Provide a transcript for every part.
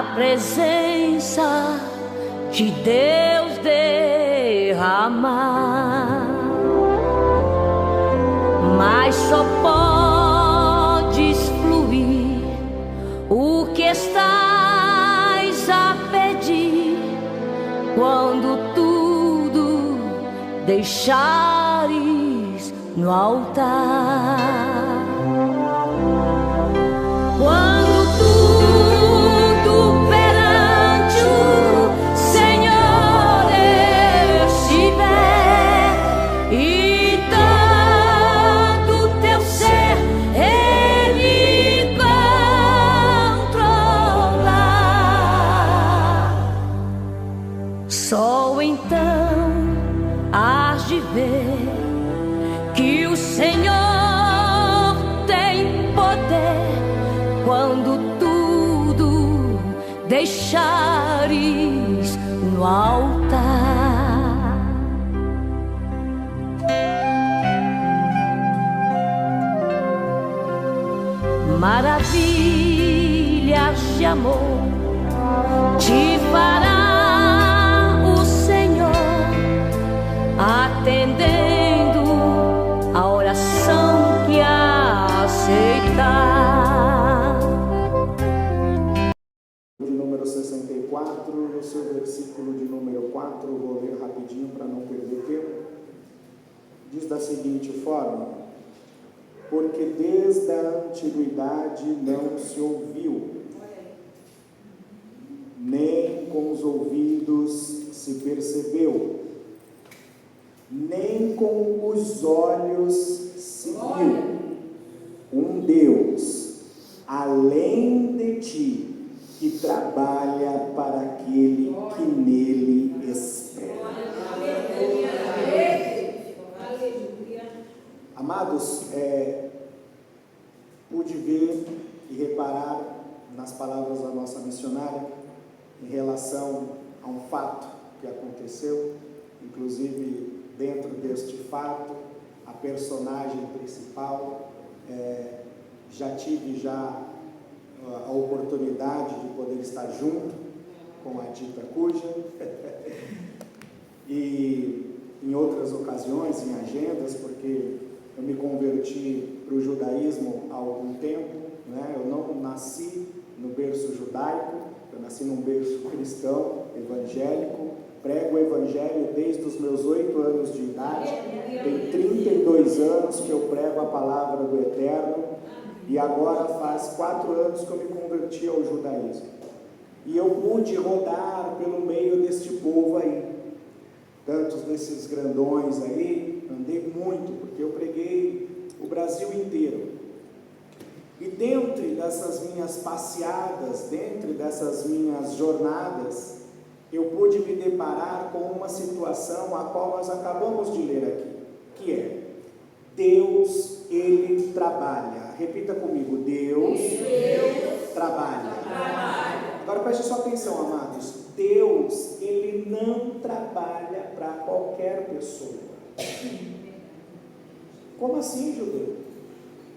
a presença de Deus derramar, mas só podes fluir o que estás a pedir quando tudo deixares no altar. Quando tudo perante o Senhor estiver e todo teu ser Ele controlar, só então hás de ver que o Senhor tem poder quando tudo deixares no altar. Maravilhas de amor te fará o Senhor, atendendo a oração que aceitar. De número 64, no seu versículo de número 4, vou ler rapidinho para não perder tempo. Diz da seguinte forma: porque desde a antiguidade não se ouviu, nem com os ouvidos se percebeu, nem com os olhos se viu um Deus além de ti, que trabalha para aquele que nele espera. Amados, pude ver e reparar nas palavras da nossa missionária em relação a um fato que aconteceu, inclusive dentro deste fato, a personagem principal, já tive a oportunidade de poder estar junto com a Dita Cuja e em outras ocasiões, em agendas, porque eu me converti para o judaísmo há algum tempo, né? Eu não nasci no berço judaico, eu nasci num berço cristão, evangélico, prego o evangelho desde os meus 8 anos de idade, tem 32 anos que eu prego a palavra do Eterno, e agora faz 4 anos que eu me converti ao judaísmo. E eu pude rodar pelo meio deste povo aí, tantos desses grandões aí, andei muito, porque eu preguei o Brasil inteiro. E dentro dessas minhas passeadas, dentro dessas minhas jornadas, eu pude me deparar com uma situação a qual nós acabamos de ler aqui, que é: Deus, Ele trabalha. Repita comigo: Deus trabalha. Agora preste sua atenção, amados. Deus, Ele não trabalha para qualquer pessoa. Como assim, judeu?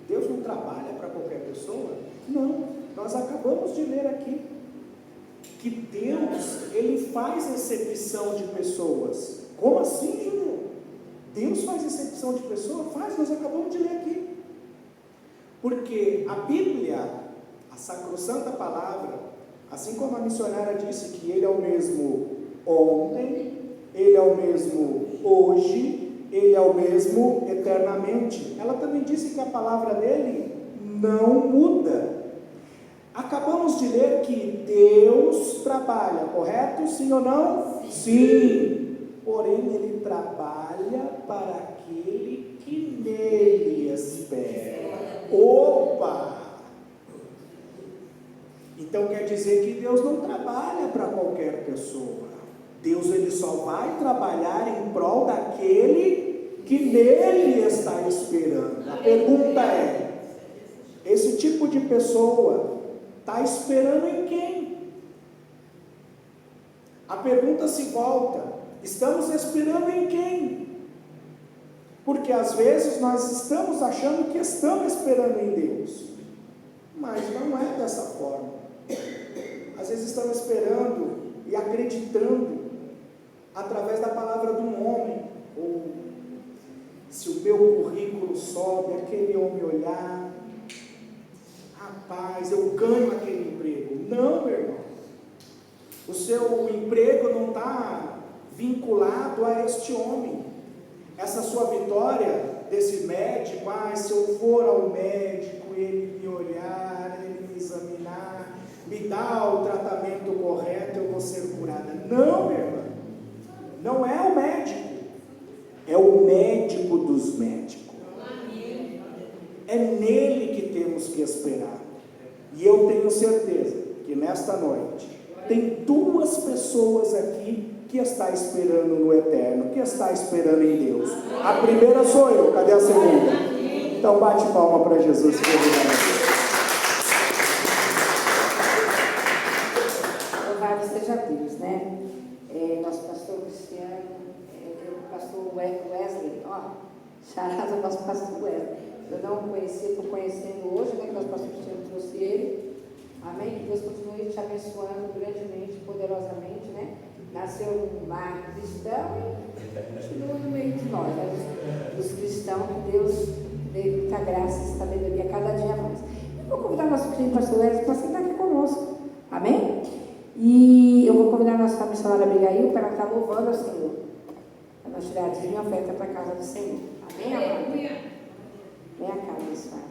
Deus não trabalha para qualquer pessoa? Não, nós acabamos de ler aqui que Deus, Ele faz exceção de pessoas. Como assim, judeu? Deus faz exceção de pessoa? Faz, nós acabamos de ler aqui. Porque a Bíblia, a sacrossanta palavra, assim como a missionária disse que Ele é o mesmo ontem, Ele é o mesmo hoje, Ele é o mesmo eternamente, ela também disse que a palavra dele não muda. Acabamos de ler que Deus trabalha, correto? Sim ou não? Sim. Porém, Ele trabalha para aquele que nele espera. Opa! Então quer dizer que Deus não trabalha para qualquer pessoa. Deus, Ele só vai trabalhar em prol daquele que nele está esperando. A pergunta é: esse tipo de pessoa está esperando em quem? A pergunta se volta: estamos esperando em quem? Porque às vezes nós estamos achando que estamos esperando em Deus, mas não é dessa forma. às vezes estão esperando e acreditando através da palavra de um homem, ou se o meu currículo sobe, aquele homem olhar, rapaz, eu ganho aquele emprego. Não, meu irmão, o seu emprego não está vinculado a este homem. Essa sua vitória desse médico, se eu for ao médico, ele me olhar, ele me examinar, me dar o tratamento correto, eu vou ser curada. Não, meu irmão, não é o médico, é o médico dos médicos. É nele que temos que esperar. E eu tenho certeza que nesta noite tem duas pessoas aqui que está esperando no eterno, que está esperando em Deus. A primeira sou eu, cadê a segunda? Então bate palma para Jesus. Louvado seja Deus, né? Nosso pastor Cristiano, o pastor Wesley, charada nosso pastor Wesley. Eu não conhecia, estou conhecendo hoje, né? Que nosso pastor Cristiano trouxe ele. Amém? Que Deus continue te abençoando grandemente, poderosamente, né? Nasceu num lar cristão e continua no meio de nós, né? Dos cristãos, que Deus dê muita graça e sabedoria cada dia mais. Eu vou convidar nosso querido pastor Wesley para sentar aqui conosco. Amém? E eu vou convidar a nossa missionária Abigail para estar louvando ao Senhor. Para nós tirar a minha oferta para a casa do Senhor. Amém, amada? Vem cá, missionária.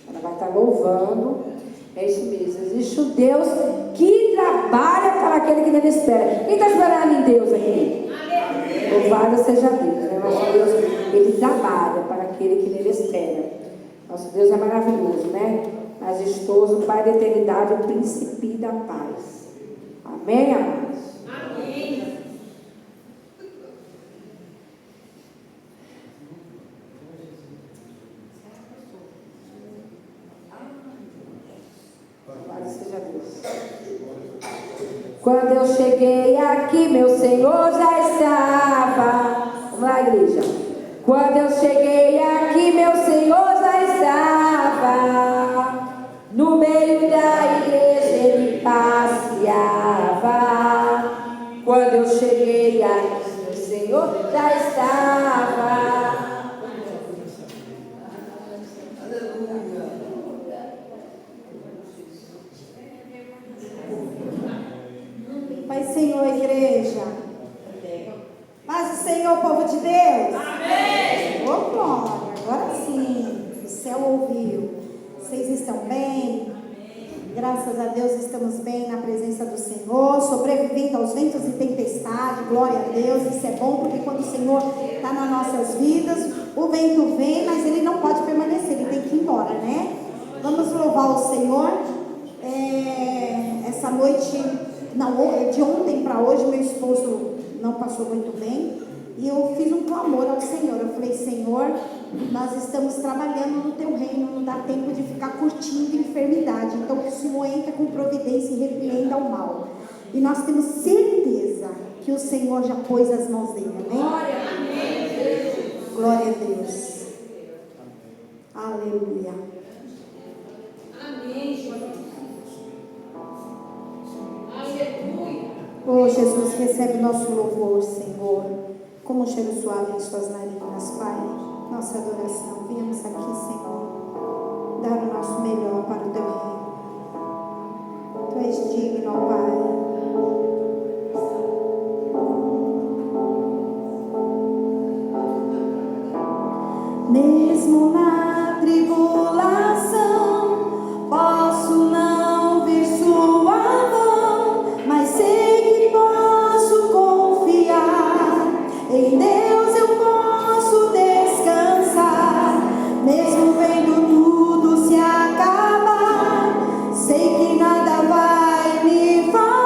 Ela vai estar louvando. É isso mesmo. Existe um Deus que trabalha para aquele que nele espera. Quem está esperando em Deus aqui? Louvado seja Deus, né? Nosso Deus, ele trabalha para aquele que nele espera. Nosso Deus é maravilhoso, né? Majestoso, Pai da eternidade, o príncipe da paz. Amém, amados? Amém. Louvado seja Deus. Quando eu cheguei aqui, meu Senhor já estava. Vamos lá, igreja. Quando eu cheguei aqui, meu Senhor já estava. No meio da igreja ele passeava. Quando eu cheguei aqui, meu Senhor já estava. Paz, Senhor, igreja. Paz do Senhor, povo de Deus. Amém. Ô, glória, agora sim, o céu ouviu. Vocês estão bem? Graças a Deus estamos bem na presença do Senhor, sobrevivendo aos ventos e tempestade. Glória a Deus, isso é bom, porque quando o Senhor está nas nossas vidas, o vento vem, mas ele não pode permanecer, ele tem que ir embora, né? Vamos louvar o Senhor. Essa noite, não, de ontem para hoje, meu esposo não passou muito bem. E eu fiz um clamor ao Senhor. Eu falei: Senhor, nós estamos trabalhando no teu reino, não dá tempo de ficar curtindo enfermidade. Então que o Senhor entre com providência e repreenda o mal. E nós temos certeza que o Senhor já pôs as mãos dele. Amém? Glória a Deus. Aleluia. Amém. Aleluia. Oh, Jesus, recebe nosso louvor, Senhor, como um cheiro suave em suas narinas, Pai. Nossa adoração, viemos aqui, Senhor, dar o nosso melhor para o teu reino. Tu és digno, ó Pai. Mesmo na tribulação, posso não ver sua mão, mas sei que posso confiar. Em Deus eu posso descansar, mesmo vendo tudo se acabar. Sei que nada vai me faltar.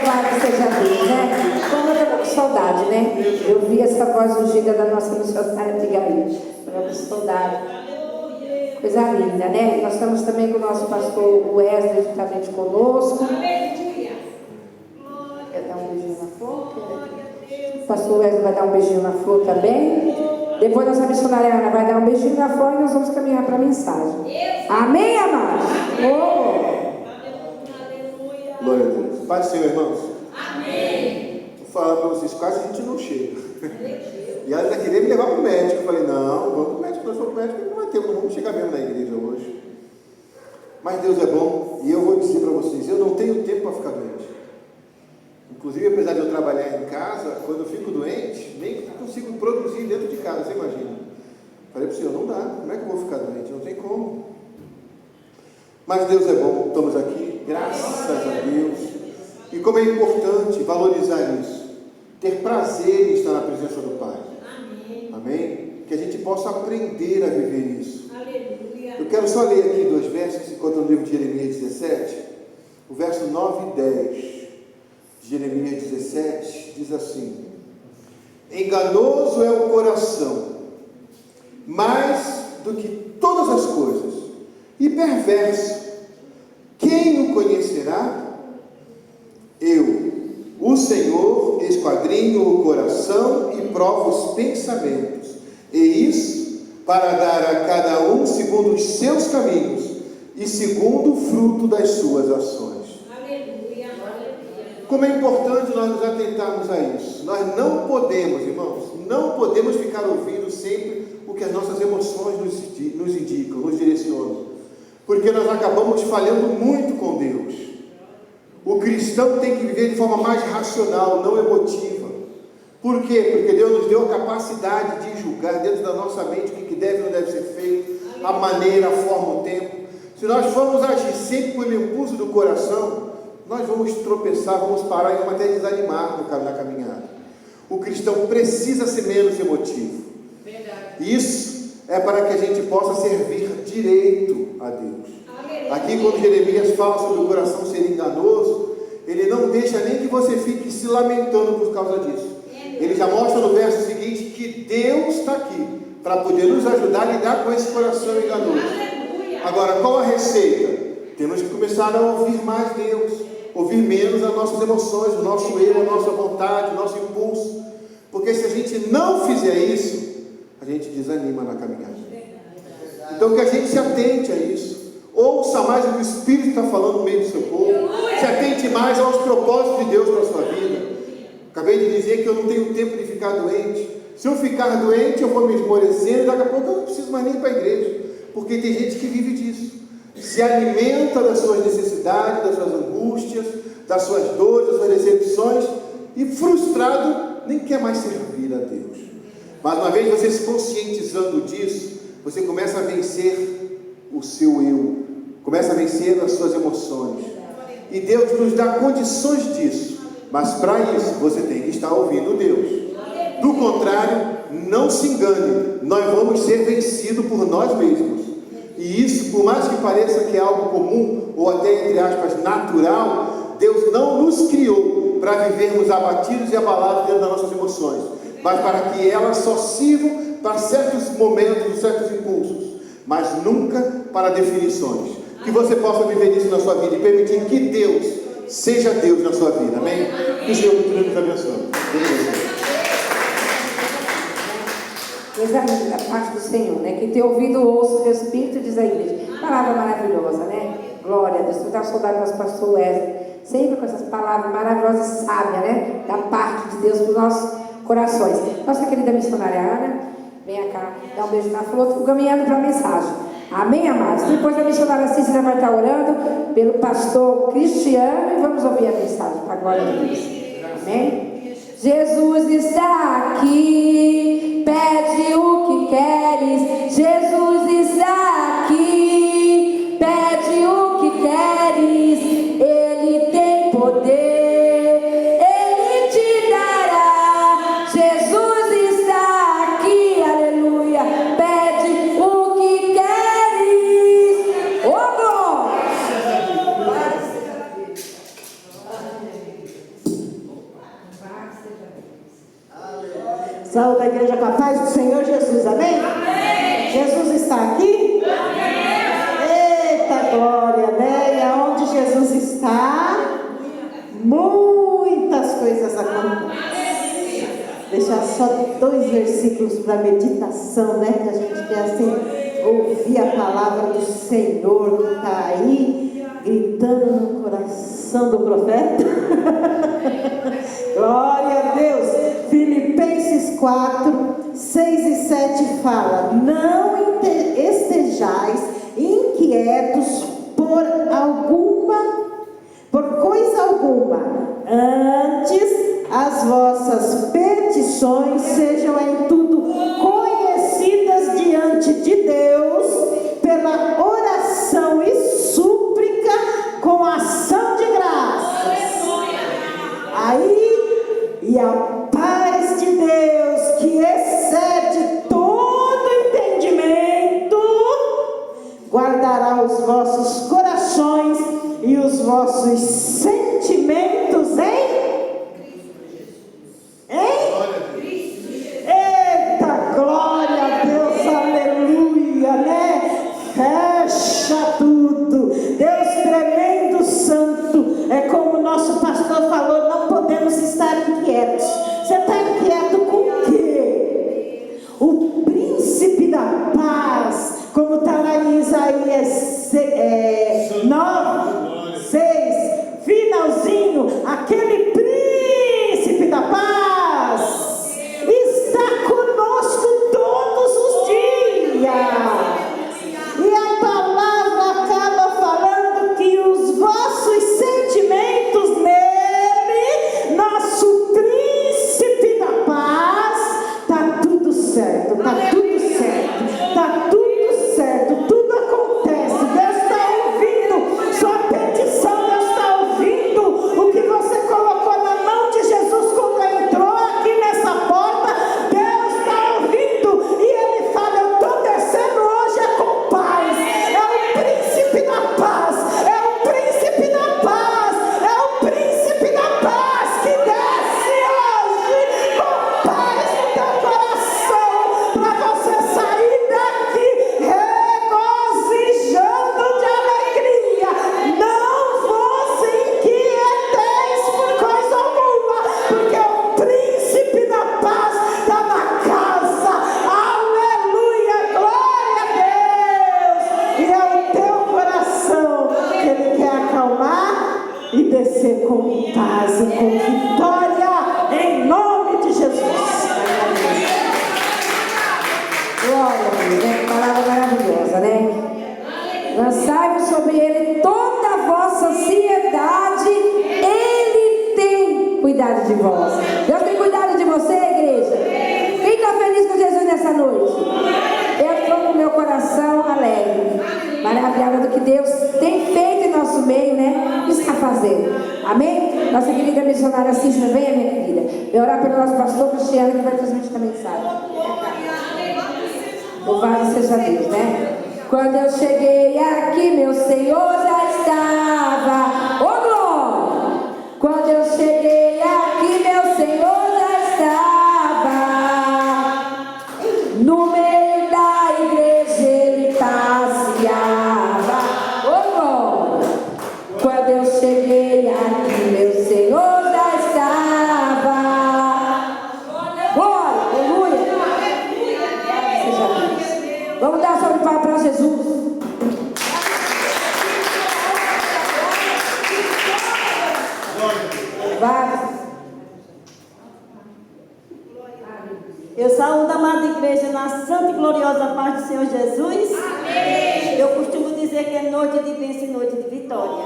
Louvado seja Deus, né? Como eu tô com saudade, né? Eu vi essa voz ungida da nossa missionária Abigail. Eu tô com saudade. Coisa linda, né? Nós estamos também com o nosso pastor Wesley juntamente conosco. Quer dar um beijinho na flor? O pastor Wesley vai dar um beijinho na flor também. Depois nossa missionária Ana vai dar um beijinho na flor e nós vamos caminhar para a mensagem. Amém, amados? Glória a Deus. Pai do Senhor, irmãos. Amém. Vou falar para vocês, quase a gente não chega. E ela ainda queria me levar para o médico. Eu falei, não, vamos para o médico. Nós vamos para o médico, não vai ter, não vamos chegar mesmo na igreja hoje. Mas Deus é bom, e eu vou dizer para vocês, eu não tenho tempo para ficar doente. Inclusive, apesar de eu trabalhar em casa, quando eu fico doente, nem consigo produzir dentro de casa, você imagina. Falei para o Senhor, não dá, como é que eu vou ficar doente? Não tem como. Mas Deus é bom, estamos aqui, graças a Deus. E como é importante valorizar isso, ter prazer em estar na presença do Pai. Amém. Amém? Que a gente possa aprender a viver isso. Aleluia. Eu quero só ler aqui 2 versos que se encontram no livro de Jeremias 17, o verso 9 e 10. Jeremias 17 diz assim: enganoso é o coração, mais do que todas as coisas, e perverso. Quem o conhecerá? Eu, o Senhor, esquadrinho o coração e provo os pensamentos, e isso para dar a cada um segundo os seus caminhos e segundo o fruto das suas ações. Aleluia. Como é importante nós nos atentarmos a isso. Nós não podemos, irmãos, não podemos ficar ouvindo sempre o que as nossas emoções nos indicam, nos direcionam, porque nós acabamos falhando muito com Deus. O cristão tem que viver de forma mais racional, não emotiva. Por quê? Porque Deus nos deu a capacidade de julgar dentro da nossa mente o que deve e não deve ser feito, a maneira, a forma, o tempo. Se nós formos agir sempre pelo impulso do coração, nós vamos tropeçar, vamos parar e vamos até desanimar na caminhada. O cristão precisa ser menos emotivo. Isso é para que a gente possa servir direito a Deus. Aqui, quando Jeremias fala sobre o coração ser enganoso, ele não deixa nem que você fique se lamentando por causa disso. Ele já mostra no verso seguinte que Deus está aqui para poder nos ajudar a lidar com esse coração enganoso. Agora, qual a receita? Temos que começar a ouvir mais Deus, ouvir menos as nossas emoções, o nosso eu, a nossa vontade, o nosso impulso. Porque se a gente não fizer isso, a gente desanima na caminhada. Então que a gente se atente a isso. Ouça mais o que o Espírito está falando no meio do seu povo. Se atente mais aos propósitos de Deus para a sua vida. Acabei de dizer que eu não tenho tempo de ficar doente. Se eu ficar doente, eu vou me esmorecendo e daqui a pouco eu não preciso mais nem ir para a igreja. Porque tem gente que vive disso. Se alimenta das suas necessidades, das suas angústias, das suas dores, das suas decepções, e frustrado nem quer mais servir a Deus. Mas uma vez você se conscientizando disso, você começa a vencer o seu eu, começa a vencer as suas emoções, e Deus nos dá condições disso. Mas para isso você tem que estar ouvindo Deus. Do contrário, não se engane, nós vamos ser vencidos por nós mesmos. E isso, por mais que pareça que é algo comum, ou até entre aspas natural, Deus não nos criou para vivermos abatidos e abalados dentro das nossas emoções, mas para que elas só sirvam para certos momentos, certos impulsos, mas nunca para definições. Que você possa viver isso na sua vida e permitir que Deus seja Deus na sua vida. Amém? Que o Senhor nos abençoe. Coisa linda da parte do Senhor, né? Que tem ouvido, ouça o Espírito, diz a igreja. Palavra maravilhosa, né? Glória a Deus. Eu estava saudade do nosso pastor Wesley, sempre com essas palavras maravilhosas e sábias, né? Da parte de Deus para os nossos corações. Nossa querida missionária Ana, venha cá, dá um beijo na flor, estou caminhando para a mensagem. Amém, amados? Depois a missionária Cícera vai estar orando pelo pastor Cristiano e vamos ouvir a mensagem para a glória de Deus. Amém? Jesus está aqui, pede o que queres. Jesus está aqui, pede o que queres. Ele tem poder, Ele te dará. Jesus está aqui, aleluia. Pede o que queres. Ô, glória! Saúde a igreja com a paz do Senhor Jesus, amém? Amém. Jesus está aqui? Amém. Eita glória, né? E aonde Jesus está, muitas coisas acontecem. Deixar só 2 versículos para meditação, né? Que a gente quer assim ouvir a palavra do Senhor que está aí gritando no coração do profeta. Glória a Deus. Filipenses 4, 6 e 7 fala: não estejais inquietos por coisa alguma, antes as vossas petições sejam em tudo conhecidas diante de Deus pela oração e súplica com ação de graças. Aí, e a paz de Deus, que excede todo entendimento, guardará os vossos corações e os vossos sentimentos em eita, glória a Deus, aleluia, né? Fecha tudo. Deus tremendo, santo. É como o nosso pastor falou, não podemos estar inquietos. Você está inquieto com o quê? O príncipe da paz, como está lá em Isaías 9, 6, finalzinho, aquele príncipe da paz está conosco todos os dias. E a palavra acaba falando que os vossos sentimentos nele, nosso príncipe da paz, está tudo certo, está tudo certo, está tudo certo, tudo acontece. Deus está ouvindo sua petição, Deus está ouvindo o que você colocou na mão de Jesus quando entrou aqui nessa porta. Deus está ouvindo e ele fala: eu estou descendo hoje com paz. É o príncipe da paz, é o príncipe da paz, é o príncipe da paz que desce hoje com paz no teu coração, para você sair daqui regozijando de alegria. Não vos inquieteis por coisa alguma, porque o príncipe da paz está na casa. Aleluia, glória a Deus. E é o teu coração que ele quer acalmar e descer com paz e com vitória, em nome de Jesus. Glória a Deus, né? Palavra maravilhosa, né? Lançai-vos sobre ele toda a vossa ansiedade, ele tem cuidado de vós. Deus tem cuidado de você, igreja? Quem está feliz com Jesus nessa noite? Eu estou com o meu coração alegre, maravilhado do que Deus tem feito em nosso meio, né? E está fazendo. Amém? Nossa querida missionária Cícera, venha, minha querida. Eu orar pelo nosso pastor Cristiano, que vai transmitir a mensagem. Louvado seja Deus, né? Quando eu cheguei aqui, meu Senhor já estava. Ô glória! Quando eu cheguei aqui, meu Senhor já estava. No meio da igreja ele passeava. Ô glória! Quando eu cheguei aqui, meu Senhor já estava. Glória! Aleluia! Seja Deus. Vamos dar sobre para Jesus. Vai. Eu saúdo a amada igreja na santa e gloriosa paz do Senhor Jesus. Amém. Eu costumo dizer que é noite de bênção e noite de vitória.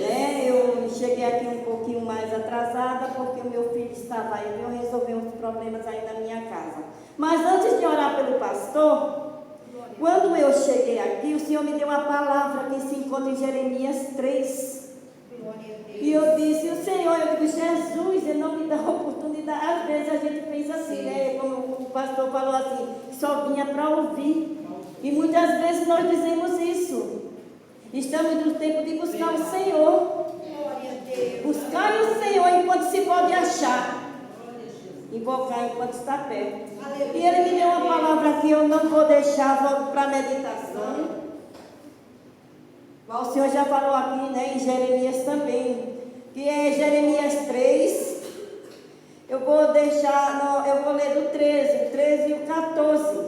Né? Eu cheguei aqui um pouquinho mais atrasada porque o meu filho estava aí, eu resolvi uns problemas aí na minha casa. Mas antes de orar pelo pastor, quando eu cheguei aqui, o Senhor me deu uma palavra que se encontra em Jeremias 3. E eu disse, o Senhor, eu digo, Jesus, Ele não me dá oportunidade. Às vezes a gente pensa assim, né? Como o pastor falou assim, só vinha para ouvir. E muitas vezes nós dizemos isso. Estamos no tempo de buscar o Senhor. Buscar o Senhor enquanto se pode achar. invocar enquanto está perto. E ele me deu uma palavra que eu não vou deixar para meditação. O Senhor já falou aqui, né, em Jeremias também, que é Jeremias 3. Eu vou ler do 13, o 13 e o 14,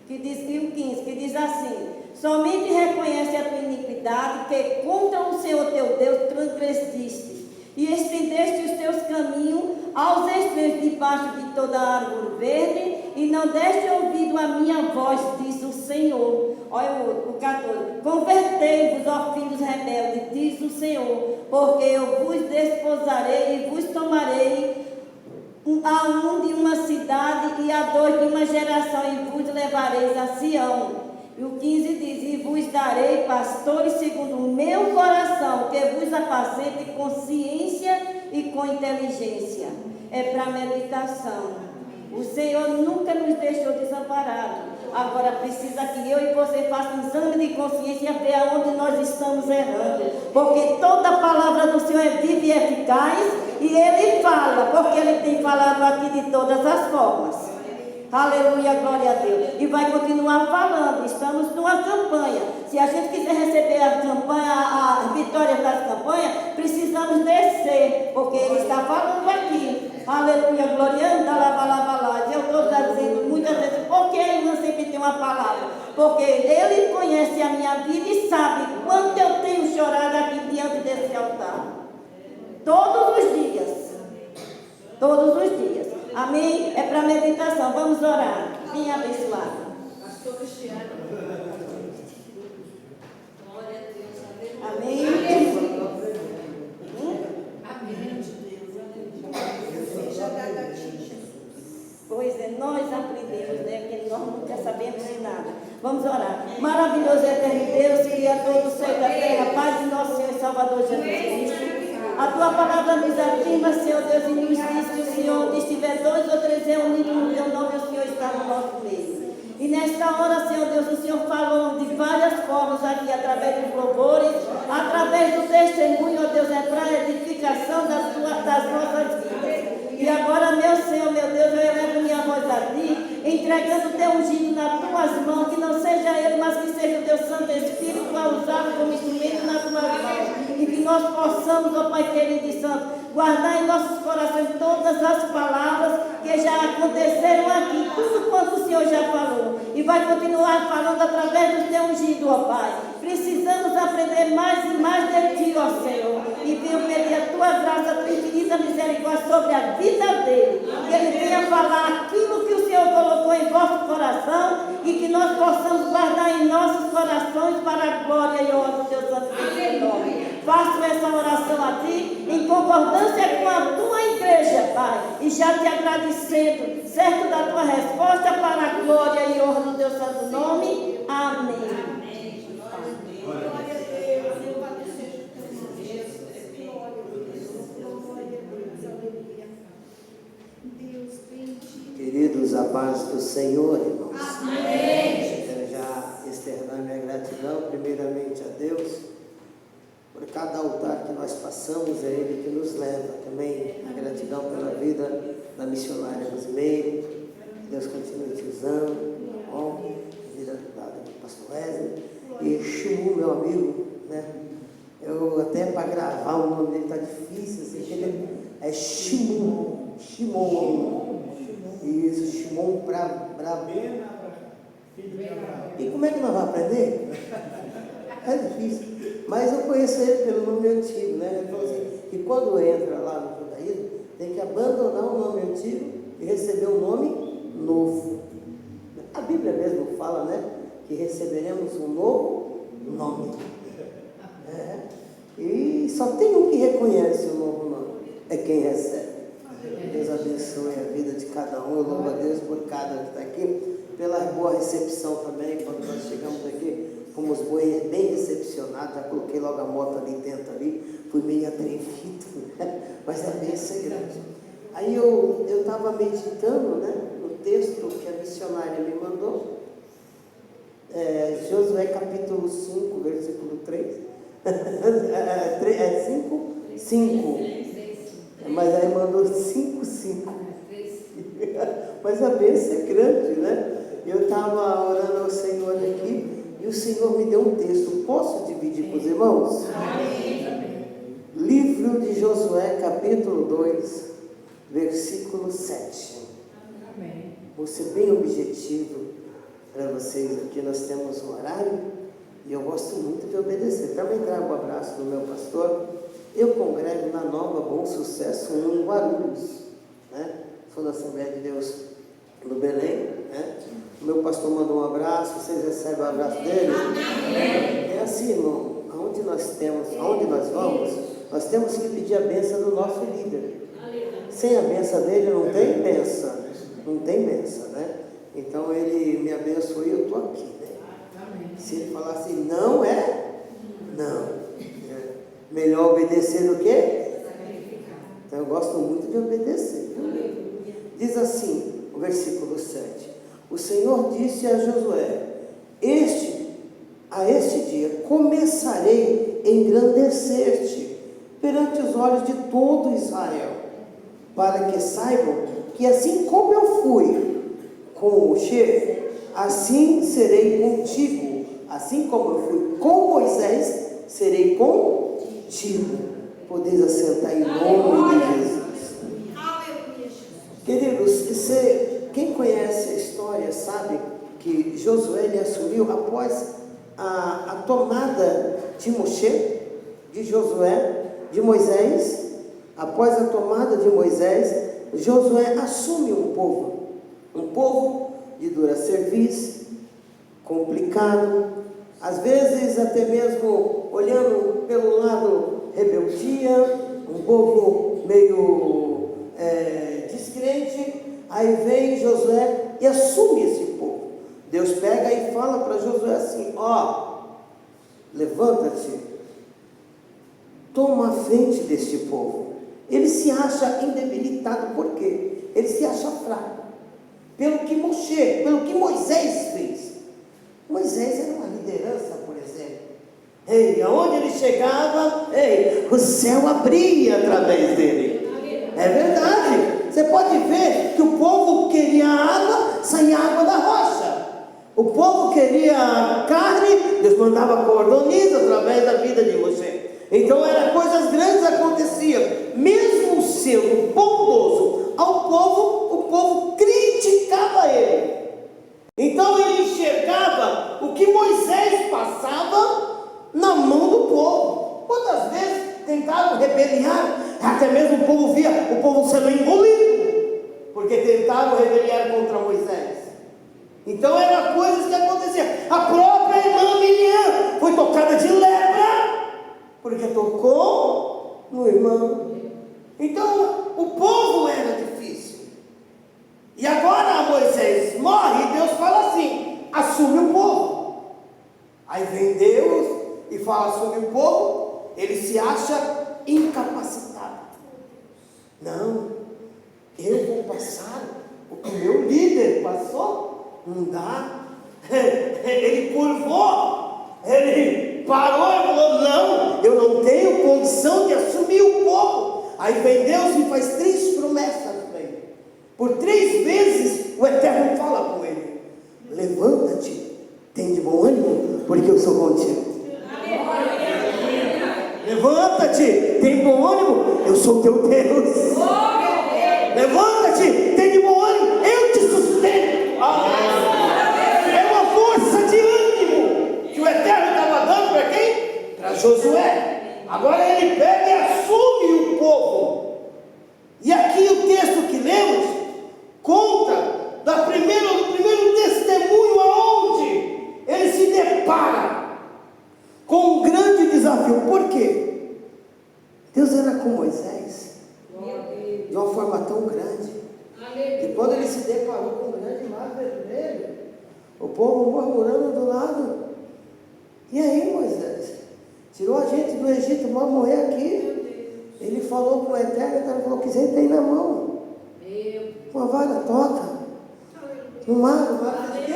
que diz, e o 15, que diz assim: somente reconhece a tua iniquidade, que contra o Senhor teu Deus transgrediste, e estendeste os teus caminhos aos extremos debaixo de toda a árvore verde, e não deste ouvido à minha voz, diz o Senhor. Olha o 14: convertei-vos, ó filhos rebeldes, diz o Senhor, porque eu vos desposarei e vos tomarei a um de uma cidade e a dois de uma geração, e vos levareis a Sião. E o 15 diz: e vos darei pastores segundo o meu coração, que vos apacente com ciência e com inteligência. É para meditação. O Senhor nunca nos deixou desamparados. Agora precisa que eu e você façam um exame de consciência e ver aonde nós estamos errando. Porque toda a palavra do Senhor é viva e eficaz, e Ele fala, porque Ele tem falado aqui de todas as formas. Aleluia, glória a Deus. E vai continuar falando. Estamos numa campanha. Se a gente quiser receber a campanha, a vitória das campanhas, precisamos descer, porque Ele está falando aqui. Aleluia, glória a Deus. Eu estou dizendo muitas vezes, por que a irmã sempre tem uma palavra? Porque Ele conhece a minha vida e sabe quanto eu tenho chorado aqui diante desse altar. Todos os dias. Todos os dias. Amém? É para meditação. Vamos orar. Minha abençoada. Pastor Cristiano. Glória a Deus. Amém? Amém. Seja dada a ti, Jesus. Pois é, nós aprendemos, né? Que nós nunca sabemos de nada. Vamos orar. Maravilhoso eterno Deus, Criador do céu e da terra, Pai de nosso Senhor e Salvador Jesus Cristo. A tua palavra nos afirma, Senhor Deus, e nos diz que o Senhor, onde estiver 2 ou 3 reunidos no teu nome, o Senhor está no nosso meio. E nesta hora, Senhor Deus, o Senhor falou de várias formas aqui, através dos louvores, através do testemunho, ó Deus, é para a edificação das nossas vidas. E agora, meu Senhor, meu Deus, eu elevo minha voz a Ti, entregando o Teu ungido nas Tuas mãos, que não seja Ele, mas que seja o Teu Santo Espírito a usá-lo como instrumento nas Tuas mãos. E que nós possamos, ó Pai querido e santo, guardar em nossos corações todas as palavras que já aconteceram aqui, tudo quanto o Senhor já falou. E vai continuar falando através do Teu ungido, ó Pai. Precisamos aprender mais e mais de Ti, ó Senhor. E venho pedir a Tua graça, a Tua infinita misericórdia sobre a vida dele. Que ele venha falar aquilo que o Senhor colocou em vosso coração e que nós possamos guardar em nossos corações para a glória e honra do Teu santo nome. Faço essa oração a Ti em concordância com a Tua igreja, Pai. E já Te agradecendo, certo da Tua resposta para a glória e honra do Teu santo nome. Amém. Glória a Deus. Louvado seja o Teu nome, Jesus. Deus bendito. Queridos, a paz do Senhor, irmãos. Amém. Quero já externar minha gratidão, primeiramente a Deus, por cada altar que nós passamos, é Ele que nos leva. Também a gratidão pela vida da missionária Rosimeire, que Deus continue te usando, a vida do pastor Wesley, e Shimu, meu amigo, né? Eu até para gravar o nome dele está difícil, assim, que ele é Shimu, Shimon. Isso, Shimon Bravo. E como é que nós vamos aprender? É difícil. Mas eu conheço ele pelo nome antigo, né? Ele falou assim, que quando entra lá no judaísmo, tem que abandonar o nome antigo e receber um nome novo. A Bíblia mesmo fala, né? Que receberemos um novo nome. E só tem um que reconhece o novo nome, é quem recebe. Deus abençoe a vida de cada um. Eu louvo a Deus por cada um que está aqui, pela boa recepção também. Quando nós chegamos aqui, fomos bem recepcionados. Já coloquei logo a moto ali dentro ali, fui meio atrevido, né? Mas a bênção é grande. Aí eu estava meditando, né, no texto que a missionária me mandou, Josué capítulo 5, versículo 3. 5, mas aí mandou 5. Mas a bênção é grande, né? Eu estava orando ao Senhor aqui e o Senhor me deu um texto. Posso dividir com os irmãos? Livro de Josué, capítulo 2, versículo 7. Vou ser bem objetivo para vocês aqui. Nós temos um horário e eu gosto muito de obedecer. Também trago um abraço do meu pastor. Eu congrego na Nova Bom Sucesso em Guarulhos, né? Sou da Assembleia de Deus no Belém, né? O meu pastor mandou um abraço, vocês recebem o abraço dele? É assim, irmão, aonde nós vamos, nós temos que pedir a bênção do nosso líder. Sem a bênção dele não tem bênção, né? Então ele me abençoou e eu estou aqui, né? Se ele falar assim, não é, não. Melhor obedecer do que? Então eu gosto muito de obedecer. Diz assim, o versículo 7. O Senhor disse a Josué: a este dia começarei a engrandecer-te perante os olhos de todo Israel, para que saibam que assim como eu fui com Moshe, assim serei contigo. Assim como eu fui com Moisés, serei contigo. Podeis assentar em nome de Jesus. Queridos, quem conhece a história sabe que Josué ele assumiu após a tomada de Moshe, de Moisés. Após a tomada de Moisés, Josué assume um povo de dura serviço, complicado, às vezes até mesmo olhando pelo lado rebeldia, um povo meio descrente. Aí vem Josué e assume esse povo. Deus pega e fala para Josué assim: levanta-te, toma a frente deste povo. Ele se acha indebilitado, por quê? Ele se acha fraco, pelo que Moisés fez. Moisés era uma liderança, por exemplo. Aonde ele chegava, o céu abria através dele. É verdade. Você pode ver que o povo queria água, saía água da rocha. O povo queria carne, Deus mandava cordoniza através da vida de você. Então coisas grandes aconteciam. Mesmo sendo bondoso ao povo, o povo criticava ele. Então ele enxergava o que Moisés passava na mão do povo. Quantas vezes tentaram rebeliar, até mesmo o povo via o povo sendo engolido, porque tentaram rebeliar contra Moisés. Então eram coisas que aconteciam. A própria irmã Miriam foi tocada de lepra, porque tocou no irmão. Então o povo era difícil. E agora Moisés morre e Deus fala assim: assume o povo. Aí vem Deus e fala: assume o povo. Ele se acha incapacitado. Não, eu vou passar o que meu líder passou? Não dá. Ele curvou, ele parou e falou: não, eu não tenho condição de assumir o povo. Aí vem Deus e faz 3 promessas para ele. Por 3 vezes o Eterno fala com ele: levanta-te, tem de bom ânimo, porque eu sou contigo. Levanta-te, tem bom ânimo, eu sou teu Deus. Levanta-te, tem de bom ânimo, eu te sustento. É uma força de ânimo que o Eterno estava dando para quem? Para Josué. Agora ele pega e assume o povo. E aqui o texto que lemos conta do primeiro testemunho aonde ele se depara com um grande desafio. Por quê? Deus era com Moisés de uma forma tão grande que quando ele se deparou com um grande mar vermelho, o povo murmurando do lado: e aí, Moisés, tirou a gente do Egito, vamos morrer aqui. Ele falou com o Eterno, ele falou: quiser tem na mão, uma vara toca no mar, o mar fez o quê?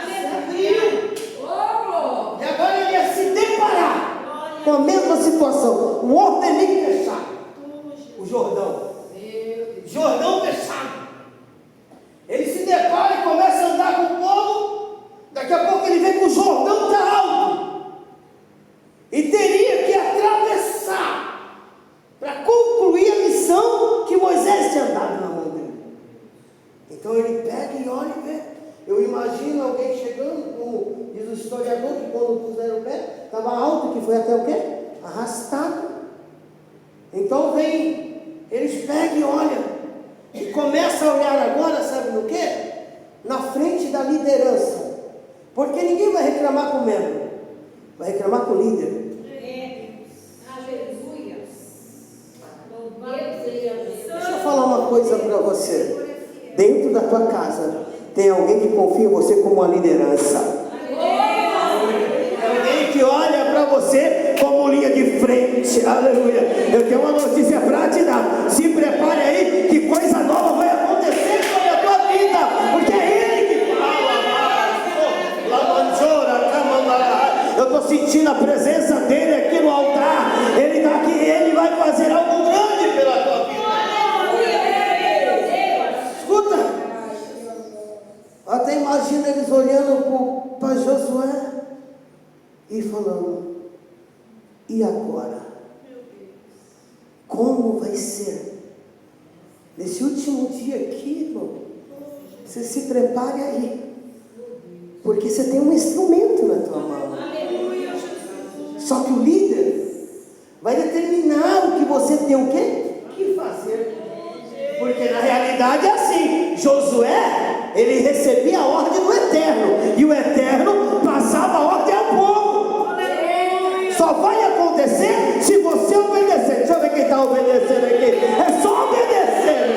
Se abriu. E agora ele ia se deparar com a mesma situação. O Jordão fechado. Jordão fechado. Então ele pega e olha e vê. Eu imagino alguém chegando, como diz o historiador, que quando puseram o pé, estava alto, que foi até o quê? Arrastado. Então vem, eles pegam e olham. E começa a olhar agora, sabe no quê? Na frente da liderança. Porque ninguém vai reclamar com o membro, vai reclamar com o líder. Deixa eu falar uma coisa para você. Dentro da tua casa, tem alguém que confia em você como uma liderança. Alguém que olha para você como linha de frente. Aleluia. Eu tenho uma notícia para te dar. Se prepare aí, que coisa nova vai acontecer sobre a tua vida. Porque é Ele que fala. Eu estou sentindo a presença dEle aqui no altar. Ele está aqui, Ele vai fazer algo grande pela tua vida. Escuta. Até imagina eles olhando para Josué e falando: e agora? Como vai ser? Nesse último dia aqui, irmão, você se prepare aí, porque você tem um instrumento na tua mão. Só que o líder vai determinar o que você tem o quê? Que fazer. Porque na realidade é assim, Josué, ele recebia a ordem do Eterno, e o Eterno passava a ordem ao povo. Só vai acontecer se você obedecer. Deixa eu ver quem está obedecendo aqui. É só obedecer.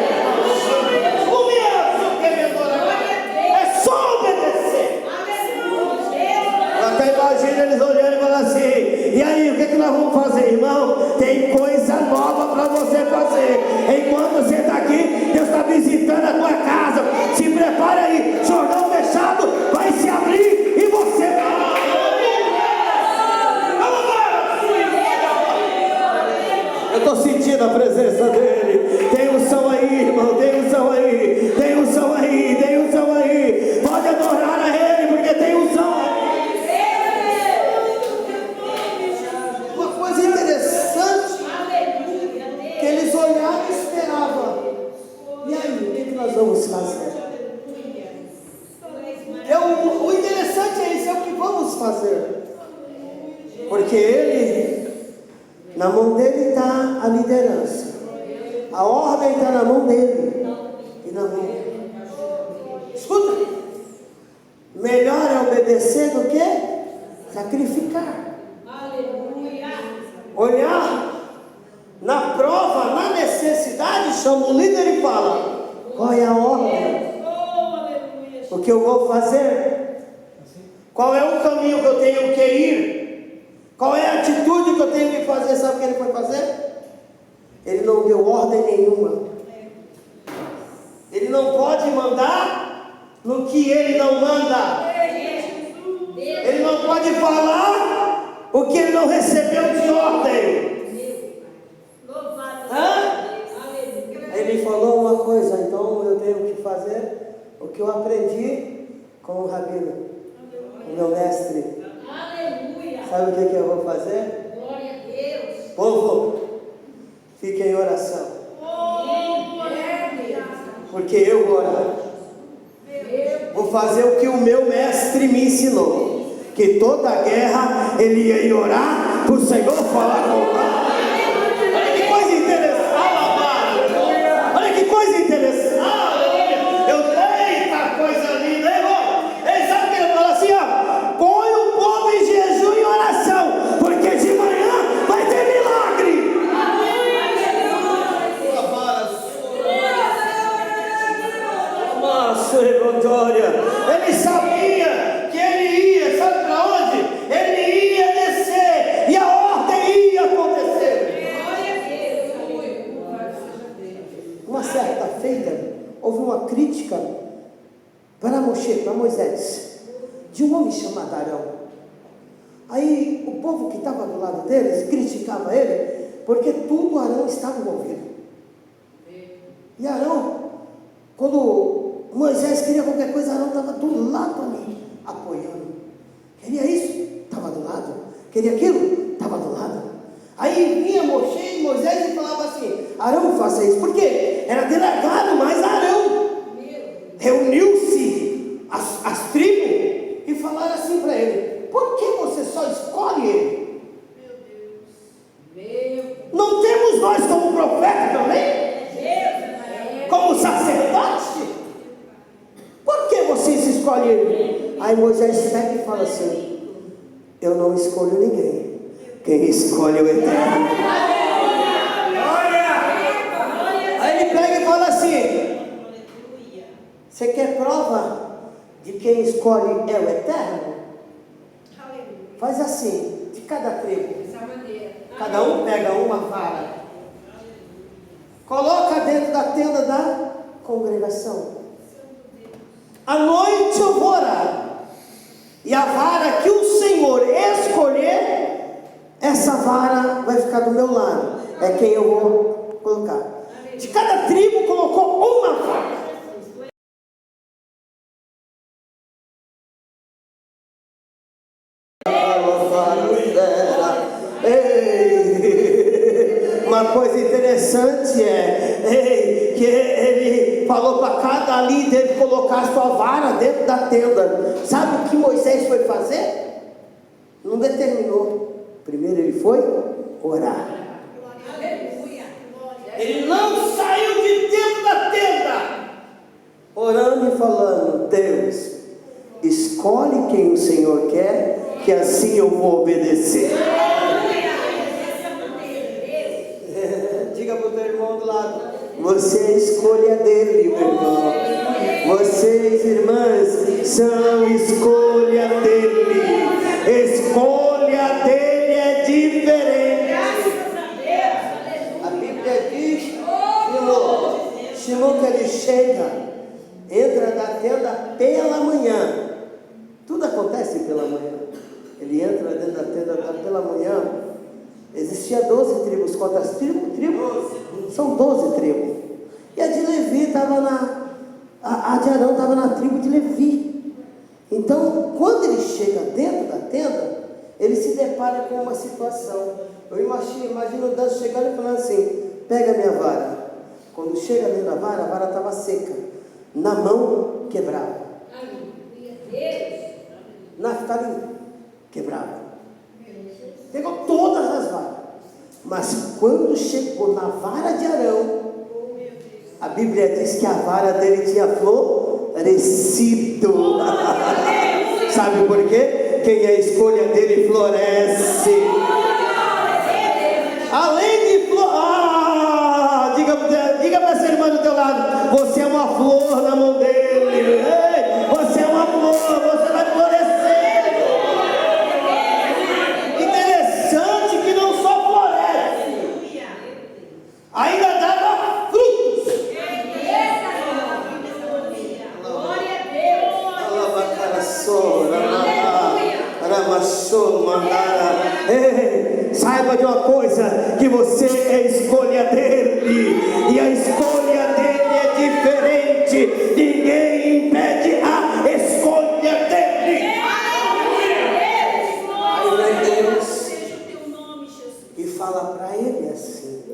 É só obedecer. Até imagina eles olhando e falando assim: e aí, o que nós vamos fazer, irmão? Tem coisa nova para você fazer. Enquanto você está aqui, Deus está visitando a tua casa. Se prepare aí, jornal fechado vai se abrir e você vai. Eu estou sentindo a presença dEle. Tem unção aí, irmão, tem unção aí. Tem unção aí, tem unção aí. Pode adorar a Ele, porque tem unção aí. Uma coisa interessante, que eles olharam e esperavam. E aí, o que nós vamos fazer? O interessante é isso, é o que vamos fazer. Porque Ele, na mão dele está a liderança. A ordem está na mão dele e na mão dele. Escuta, melhor é obedecer do que sacrificar. Olhar na prova, na necessidade, chama o líder e fala: qual é a ordem? O que eu vou fazer? Qual é o caminho que eu tenho que ir? Qual é a atitude que eu tenho que fazer? Sabe o que ele foi fazer? Ele não deu ordem nenhuma. Ele não pode mandar no que ele não manda. Ele não pode falar o que ele não recebeu de ordem. Ele falou uma coisa, então eu tenho que fazer o que eu aprendi com o Rabino, o meu mestre. Sabe o que eu vou fazer? Glória a Deus. Povo, fiquem em oração. Porque eu vou orar. Vou fazer o que o meu mestre me ensinou. Que toda guerra ele ia ir orar para o Senhor falar com ele. Olha que coisa interessante, amado. Olha que coisa interessante. Eita coisa linda, hein, irmão? Ele sabe o que ele fala assim, ó: põe o povo em jejum e oração, porque de manhã vai ter milagre. Ele sabia que ele ia, sabe para onde? Ele ia descer e a ordem ia acontecer. Uma certa feita, houve uma crítica para Moisés, de um homem chamado Arão. Aí o povo que estava do lado deles criticava ele, porque tudo Arão estava envolvido. E Arão, quando Moisés queria qualquer coisa, Arão estava do lado ali, apoiando. Queria isso? Estava do lado. Queria aquilo? Estava do lado. Aí vinha Moisés e falava assim: Arão, faça isso. Por quê? Era delegado, mas Arão nós como profeta também? Como sacerdote? Por que vocês escolhem? Aí Moisés pega e fala assim: eu não escolho ninguém, quem escolhe é o Eterno. Aí ele pega e fala assim: você quer prova de quem escolhe é o Eterno? Faz assim, de cada tribo, cada um pega uma vara, coloca dentro da tenda da congregação. À noite eu vou orar, e a vara que o Senhor escolher, essa vara vai ficar do meu lado, é quem eu vou colocar. De cada tribo colocou uma vara. Uma coisa interessante que ele falou para cada líder colocar a sua vara dentro da tenda. Sabe o que Moisés foi fazer? Não determinou. Primeiro ele foi orar. Ele não saiu de dentro da tenda, orando e falando: Deus, escolhe quem o Senhor quer, que assim eu vou obedecer. Diga para o teu irmão do lado: você é a escolha dele, meu irmão. Vocês, irmãs, são escolha dele. Escolha dele é diferente. A Bíblia diz: Shimon, que ele chega, entra na tenda pela manhã. Tudo acontece pela manhã. Ele entra dentro da tenda pela manhã. Existia 12 tribos. Quantas tribos? São 12 tribos. E a de Levi estava a de Arão estava na tribo de Levi. Então, quando ele chega dentro da tenda, ele se depara com uma situação. Eu imagino o danço chegando e falando assim: pega minha vara. Quando chega dentro da vara, a vara estava seca. Na mão, quebrava. Naftali, quebrava. Pegou todas as varas. Mas quando chegou na vara de Arão, a Bíblia diz que a vara dele tinha florescido. Sabe por quê? Quem é a escolha dele floresce. Além de diga para essa irmã do teu lado: você é uma flor na mão dele. Você é uma flor, você vai florescer. Interessante que não só floresce, ainda dava frutos. Glória a Deus. Ei, saiba de uma coisa: que você é a escolha dele, e a escolha dele é diferente. Ninguém impede a escolha dele. Aí vem Deus e fala para ele assim: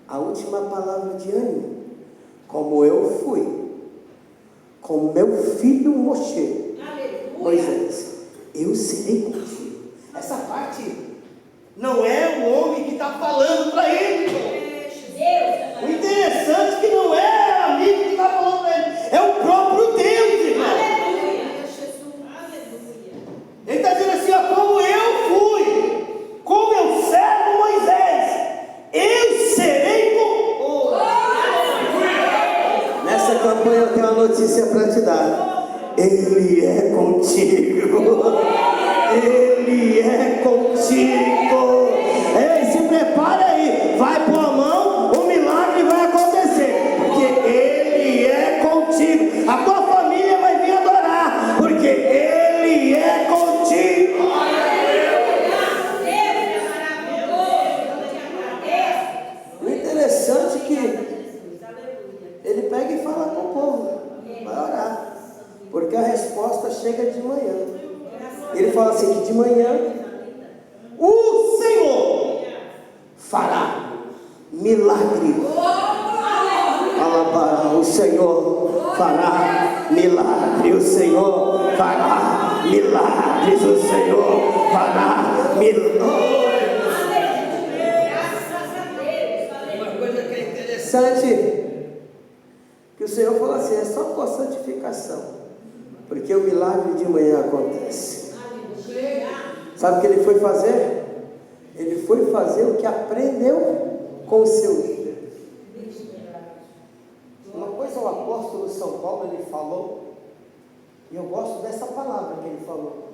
a última palavra de ânimo, como eu fui com meu filho Moisés, eu serei contigo. Essa parte não é o homem que está falando para ele. O interessante é que não é o amigo que está falando para ele, é o próprio Deus, irmão. Ele está dizendo assim: como eu fui com meu servo Moisés, eu serei com. Nessa campanha eu tenho uma notícia para te dar: Ele é contigo. Ele é contigo. Ei, se prepara aí, vai pôr a mão, o milagre vai acontecer, porque Ele é contigo. A tua família vai vir adorar, porque Ele é contigo. O interessante é que ele pega e fala com o povo: vai orar, porque a resposta chega de manhã. Ele fala assim: que de manhã o Senhor fará milagre. O Senhor fará milagre. O Senhor fará milagres. O Senhor fará milagres. interessante que o Senhor falou assim, é só por santificação, porque o milagre de manhã acontece. Sabe o que ele foi fazer? Ele foi fazer o que aprendeu com o seu líder. Uma coisa o apóstolo São Paulo ele falou, e eu gosto dessa palavra que ele falou: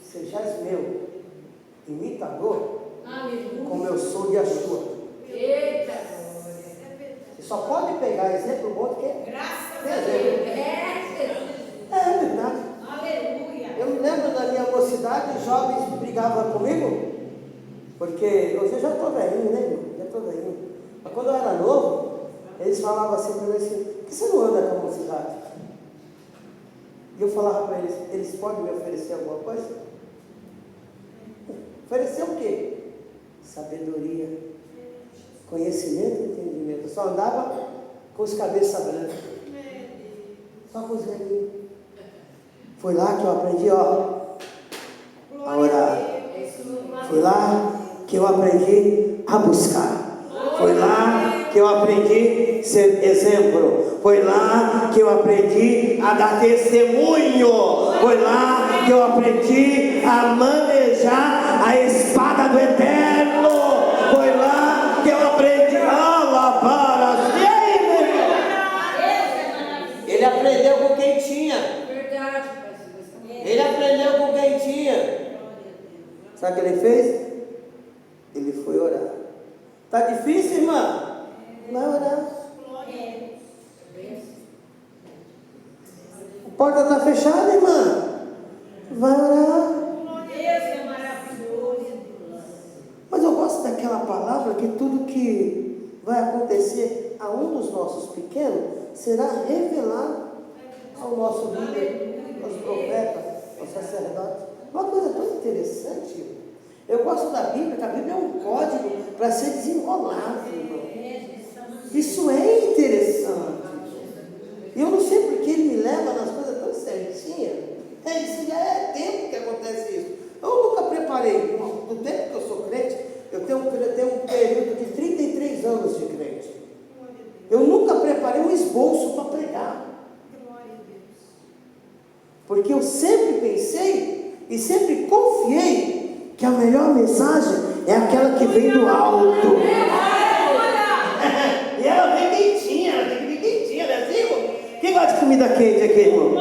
sejais meu imitador, como eu sou de Yeshua. Você só pode pegar exemplo bom que é exemplo. É verdade. Eu me lembro da minha mocidade, os jovens brigavam comigo, porque hoje eu já estou velhinho, né, irmão? Já estou velhinho. Mas quando eu era novo, eles falavam assim para mim assim: por que você não anda com a mocidade? E eu falava para eles: eles podem me oferecer alguma coisa? Oferecer o quê? Sabedoria, conhecimento e entendimento. Eu só andava com os cabeças brancas, só com os velhinhos. Foi lá que eu aprendi, a orar. Foi lá que eu aprendi a buscar. Foi lá que eu aprendi a ser exemplo. Foi lá que eu aprendi a dar testemunho. Foi lá que eu aprendi a manejar a espada do Eterno. Foi lá que eu aprendi a lavar as... E aí, meu irmão? Ele aprendeu com quem tinha. Ele aprendeu com quem tinha. Sabe o que ele fez? Ele foi orar. Está difícil, irmã? Vai orar. A porta está fechada, irmã? Vai orar. Mas eu gosto daquela palavra que tudo que vai acontecer a um dos nossos pequenos será revelado ao nosso líder, aos profetas, aos sacerdotes. Uma coisa tão interessante. Eu gosto da Bíblia, que a Bíblia é um código para ser desenrolado, irmão. Isso é interessante. E eu não sei porque ele me leva nas coisas tão certinhas. Isso já é tempo que acontece isso. Eu nunca preparei, do tempo que eu sou crente, eu tenho um período de 33 anos de crente. Eu nunca preparei um esboço para pregar. Porque eu sempre pensei e sempre confiei que a melhor mensagem é aquela que vem do alto. E ela vem quentinha, ela tem que vir quentinha, né, assim? Quem gosta de comida quente aqui, irmão?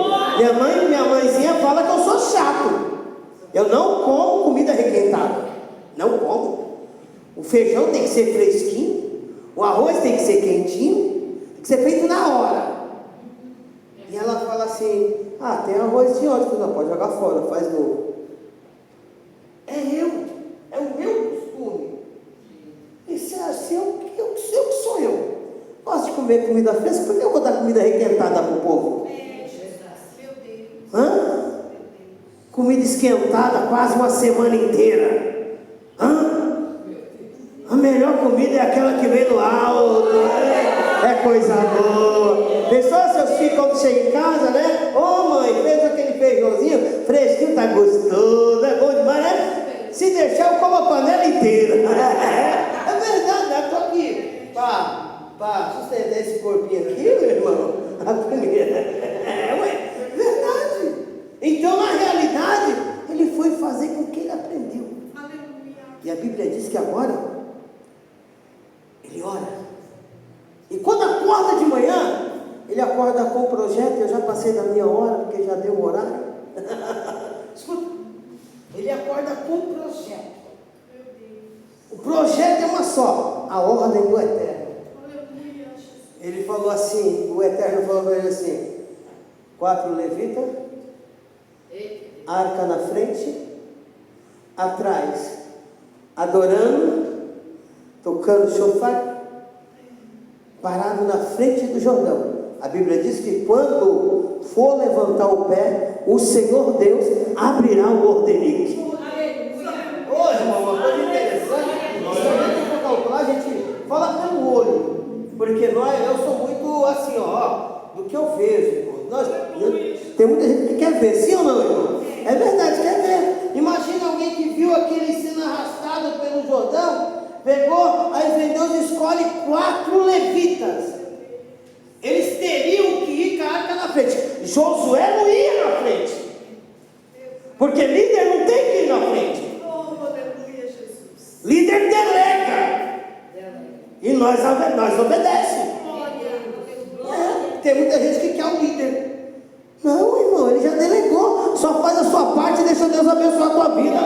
Minha mãezinha fala que eu sou chato. Eu não como comida requentada. Não como. O feijão tem que ser fresquinho, o arroz tem que ser quentinho, tem que ser feito na hora. E ela fala assim: tem arroz de ontem, não pode jogar fora, faz novo. É o meu costume. Isso é assim, eu que sou eu. Gosto de comer comida fresca, por que eu vou dar comida requentada para o povo? Comida esquentada quase uma semana inteira. A melhor comida é aquela que vem do alto. É coisa boa. Pensou seus filhos quando chegam em casa, né? Mãe, fez aquele feijãozinho fresquinho, tá gostoso, é bom demais, né? Se deixar, eu como a panela inteira. É verdade, né? Estou aqui para sustentar esse corpinho aqui, meu irmão. A comida. Verdade. Então, na realidade, ele foi fazer com que ele aprendeu. E a Bíblia diz que agora ele ora. E quando acorda de manhã, ele acorda com o projeto. Eu já passei da minha hora, porque já deu o horário. Escuta, ele acorda com o projeto. O projeto é uma só, a ordem do Eterno. Ele falou assim, o Eterno falou para ele assim: 4 levitas, arca na frente, atrás, adorando, tocando chofar, parado na frente do Jordão. A Bíblia diz que quando for levantar o pé, o Senhor Deus abrirá o ordenique. Ô, irmão, uma coisa interessante, se a gente for calcular, a gente fala pelo olho, porque eu sou muito assim, do que eu vejo. Tem muita gente que quer ver, sim ou não, irmão? É verdade, quer ver. Imagina alguém que viu aquele sendo arrastado pelo Jordão, Pegou, aí vem Deus e escolhe 4 levitas. Eles teriam que ir com a arca na frente. Josué não ia na frente, porque líder não tem que ir na frente. Líder delega, e nós obedecemos. Tem muita gente que quer o líder. Não, irmão, ele já delegou. Só faz a sua parte e deixa Deus abençoar a tua vida.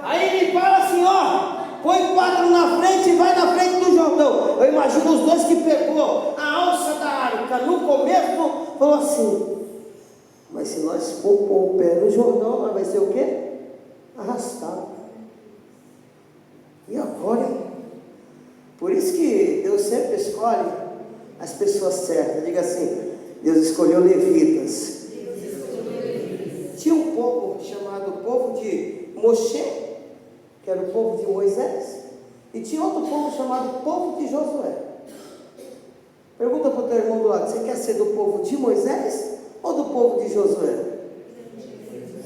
Aí ele fala assim, ó, põe 4 na frente e vai na frente do Jordão. Eu imagino os dois que pegou a alça da arca no começo, falou assim, mas se nós for pôr o pé no Jordão, nós vai ser o quê? Arrastado. E agora, hein? Por isso que Deus sempre escolhe as pessoas certas. Diga assim, Deus escolheu levitas. Tinha um povo chamado povo de Moshe, que era o povo de Moisés, e tinha outro povo chamado povo de Josué. Pergunta para o teu irmão do lado, você quer ser do povo de Moisés ou do povo de Josué?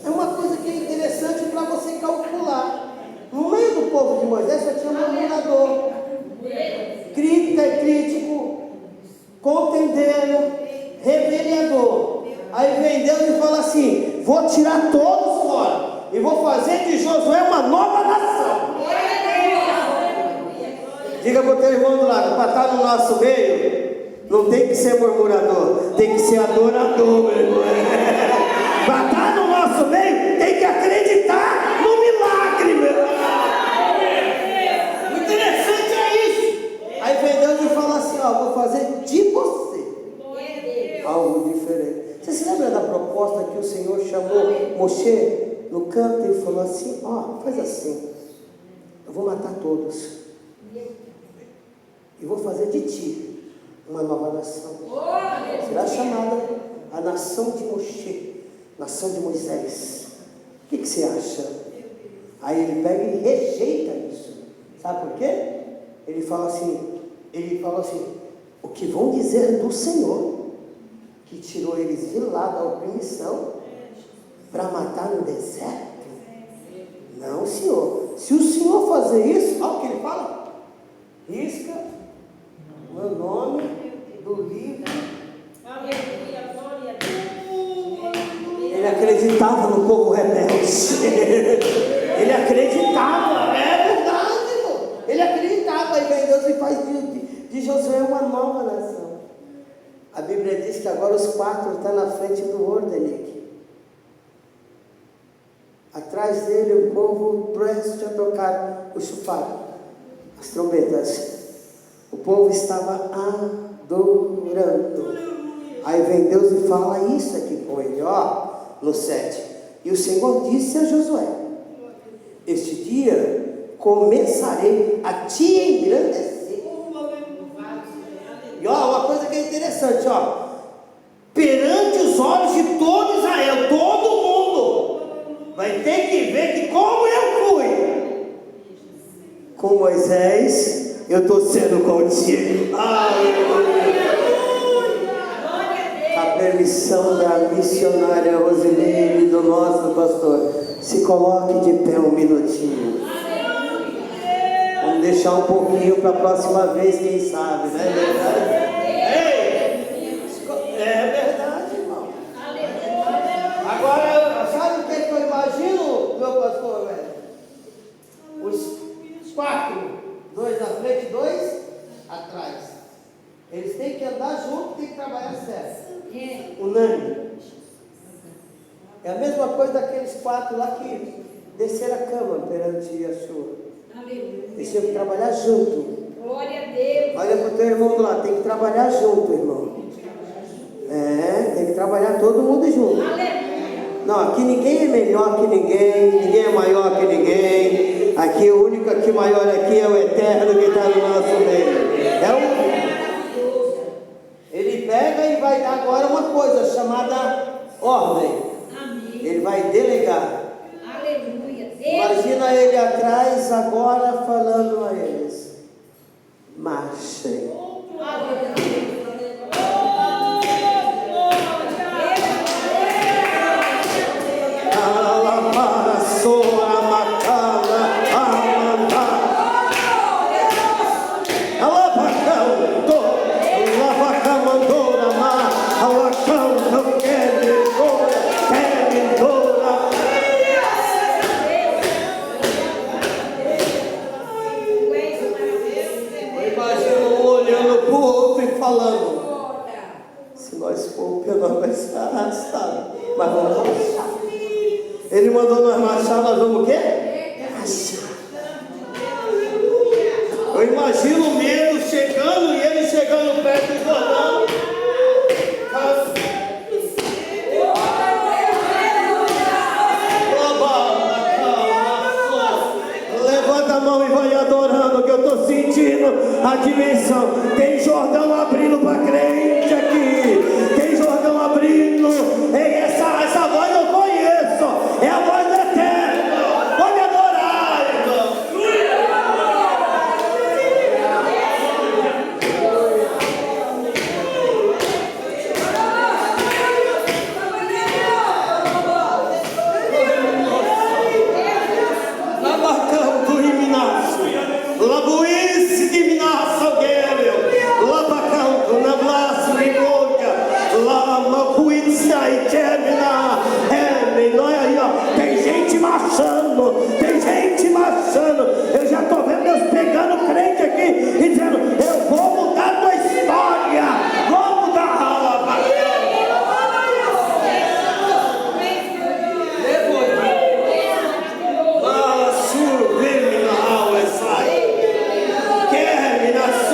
É uma coisa que é interessante para você calcular. No meio do povo de Moisés só tinha um murmurador, crítico, contendeiro, rebeliador. Aí vem Deus e fala assim, vou tirar todos fora e vou fazer de Josué uma nova nação. Diga para o teu irmão do lado, para estar no nosso meio, não tem que ser murmurador, tem que ser adorador, meu irmão. Para estar no nosso meio, tem que acreditar no milagre, meu irmão. O interessante é isso. Aí vem Deus e fala assim, ó, vou fazer de você algo diferente. Você se lembra da proposta que o Senhor chamou Moshe no canto e falou assim, ó, faz assim, eu vou matar todos e vou fazer de ti uma nova nação. Será chamada a nação de Moshe, nação de Moisés. O que você acha? Aí ele pega e rejeita isso. Sabe por quê? Ele falou assim, o que vão dizer do Senhor, que tirou eles de lá da opressão para matar no deserto? Não, Senhor. Se o Senhor fazer isso, olha o que ele fala, risca meu nome do livro. Ele acreditava no povo rebelde. Ele acreditava, é verdade, irmão. Ele acreditava, e vem Deus e faz de Josué uma nova nação. A Bíblia diz que agora os 4 estão na frente do Ordenic. Atrás dele o povo presta a tocar o chofar, as trombetas. O povo estava adorando. Aí vem Deus e fala isso aqui com ele, ó, no 7. E o Senhor disse a Josué, este dia começarei a te engrandecer. E ó, uma coisa que é interessante, ó, perante os olhos de todo Israel, todo mundo vai ter que ver que como eu fui com Moisés, eu estou sendo contigo. Aleluia. A permissão da missionária Rosineire e do nosso pastor, se coloque de pé um minutinho. Vamos deixar um pouquinho para a próxima vez, quem sabe, não é verdade? É verdade, irmão. Agora, sabe o que eu imagino, meu pastor, velho? Os 4, 2 na frente, 2 atrás. Eles têm que andar junto, têm que trabalhar certo. Unânime. É a mesma coisa daqueles 4 lá que desceram a cama perante Yeshua. Eles tinham que trabalhar junto. Glória a Deus. Olha para o teu irmão lá, tem que trabalhar junto, irmão. Tem que trabalhar todo mundo junto. Não, aqui ninguém é melhor que ninguém é maior que ninguém. Aqui o único aqui maior aqui é o Eterno que está no nosso meio. É o... Ele pega e vai dar agora uma coisa chamada ordem. Ele vai delegar. Aleluia. Imagina ele atrás agora falando a eles: marchem. Alabara, soa, macala, imagino o medo chegando e ele chegando perto do Jordão. Levanta a mão e vai adorando, que eu estou sentindo a dimensão. Tem Jordão abrindo para crente aqui. Tem Jordão abrindo. Ei, essa voz eu conheço. É a voz do Eterno. Pode adorar, irmão. Labacanto e Minas, Labuísse de Minas Salgueiro, Labacanto, Nablas, Ligoga, Lamacuíça e Termina, olha aí, ó, tem gente marchando, eu já estou vendo Deus pegando crente aqui e dizendo, eu vou mudar a tua história, vou mudar a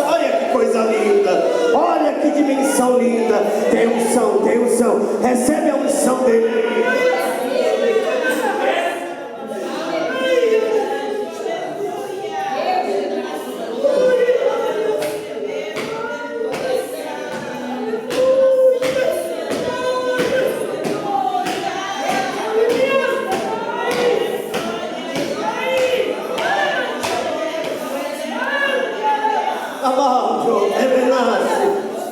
olha que coisa linda, olha que dimensão linda. Tem unção, recebe a unção dele.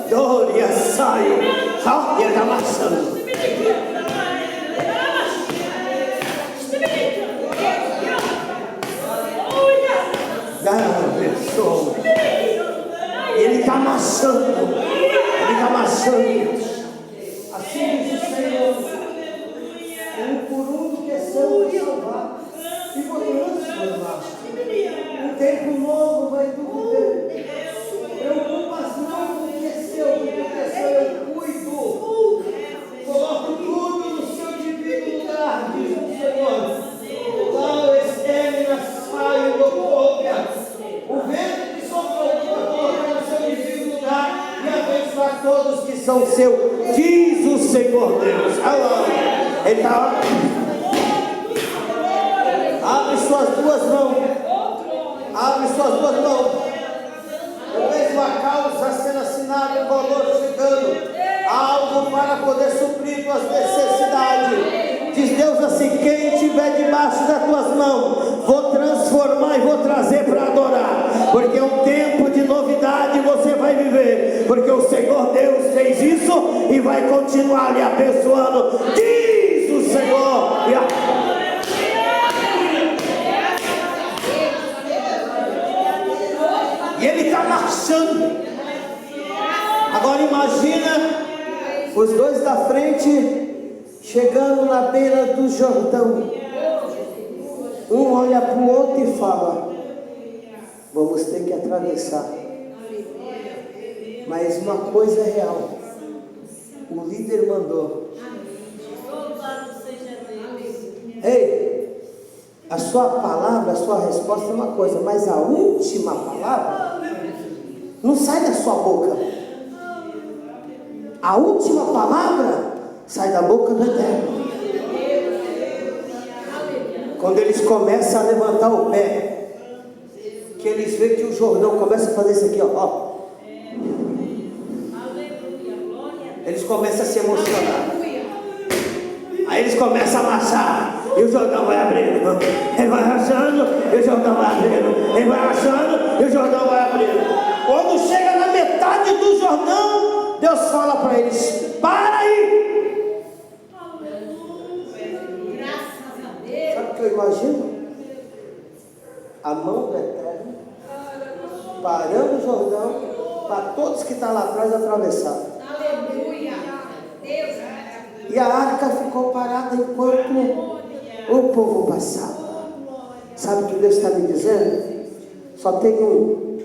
Doria saio, e ele está marchando. Ele está marchando, Assim diz o Senhor: um por um do que são salvar e vou transformar. Um tempo novo vai tudo ter. Preocupas não com o que é seu, porque o que é seu eu cuido. Coloco tudo no seu devido lugar, diz o Senhor. Lá o externo sai do fogo. O vento que soprou vai colocar no seu devido lugar e abençoar todos que são seus, diz o Senhor Deus. Ele está. Abre suas duas mãos. Eu vejo a causa sendo assinada, o valor chegando, algo para poder suprir tuas necessidades. Diz Deus assim: quem estiver debaixo das tuas mãos, vou transformar e vou trazer para adorar, porque é um tempo de novidade você vai viver, porque o Senhor Deus fez isso e vai continuar lhe abençoando, diz o Senhor. E ele está marchando. Agora imagina os dois da frente chegando na beira do Jordão. Um olha para o outro e fala: vamos ter que atravessar. Mas uma coisa é real, o líder mandou. Ei, a sua palavra, a sua resposta é uma coisa, mas a última palavra não sai da sua boca. A última palavra sai da boca do Eterno. Quando eles começam a levantar o pé, que eles veem que o Jordão começa a fazer isso aqui, ó. Eles começam a se emocionar. Aí eles começam a marchar e o Jordão vai abrindo. Ele vai rachando e o Jordão vai abrindo. Ele vai rachando e o Jordão vai abrindo. Quando chega na metade do Jordão, Deus fala para eles: para aí. Sabe o que eu imagino? A mão do Eterno parando o Jordão para todos que estão lá atrás atravessar. E a arca ficou parada enquanto o povo passava. Sabe o que Deus está me dizendo? Só tem um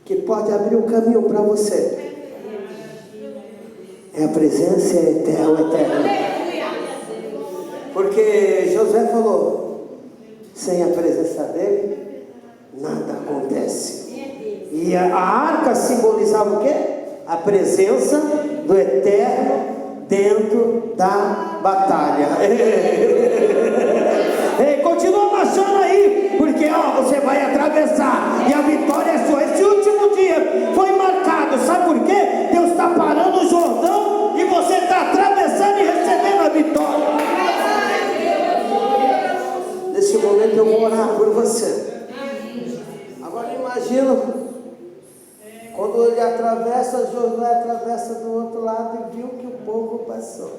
que pode abrir o caminho para você. É a presença eterna. Porque Josué falou: sem a presença dele, nada acontece. E a arca simbolizava o quê? A presença do Eterno dentro da batalha. Ei, continua marchando aí, porque você vai atravessar e a vitória é sua. Esse último dia foi marcado, sabe por quê? Deus está parando o Jordão e você está atravessando e recebendo a vitória. Nesse momento eu vou orar por você. Agora imagina quando ele atravessa, Josué atravessa do outro lado e viu que o povo passou.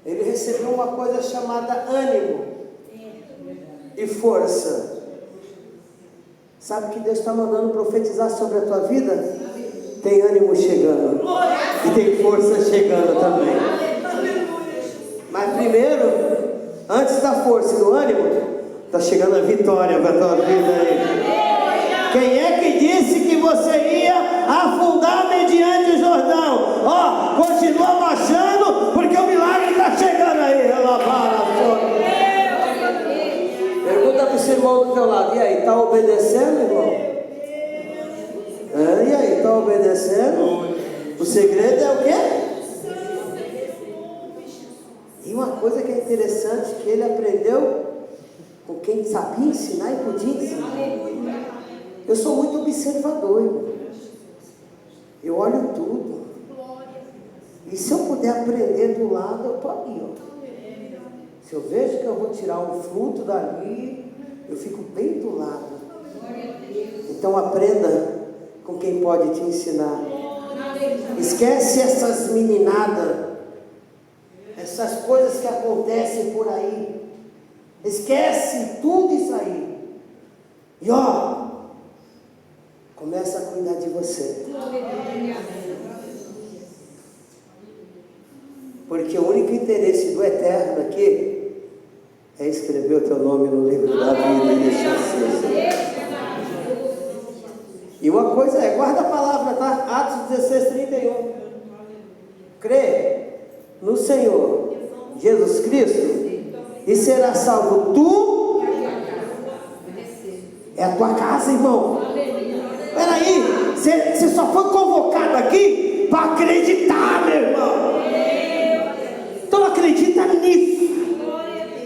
Ele recebeu uma coisa chamada ânimo e força. Sabe que Deus está mandando profetizar sobre a tua vida? Tem ânimo chegando e tem força chegando também. Mas primeiro, antes da força e do ânimo, está chegando a vitória para a tua vida aí. Quem é que disse que você ia afundar mediante o Jordão? Continua marchando, porque o milagre está chegando aí. Pergunta para esse irmão do teu lado: e aí, está obedecendo, irmão? E aí, está obedecendo? O segredo é o quê? E uma coisa que é interessante, que ele aprendeu com quem sabia ensinar e podia ensinar. Eu sou muito observador, irmão. Eu olho tudo. E se eu puder aprender do lado, eu estou ali, Se eu vejo que eu vou tirar um fruto dali, eu fico bem do lado. Então aprenda com quem pode te ensinar. Esquece essas meninadas, essas coisas que acontecem por aí. Esquece tudo isso aí. E começa a cuidar de você. Porque o único interesse do Eterno aqui é escrever o teu nome no livro da vida e deixar assim. E uma coisa guarda a palavra, tá? Atos 16:31. Crê no Senhor Jesus Cristo e será salvo tu. É a tua casa, irmão. Peraí, você só foi convocado aqui para acreditar, meu irmão. Então acredita nisso.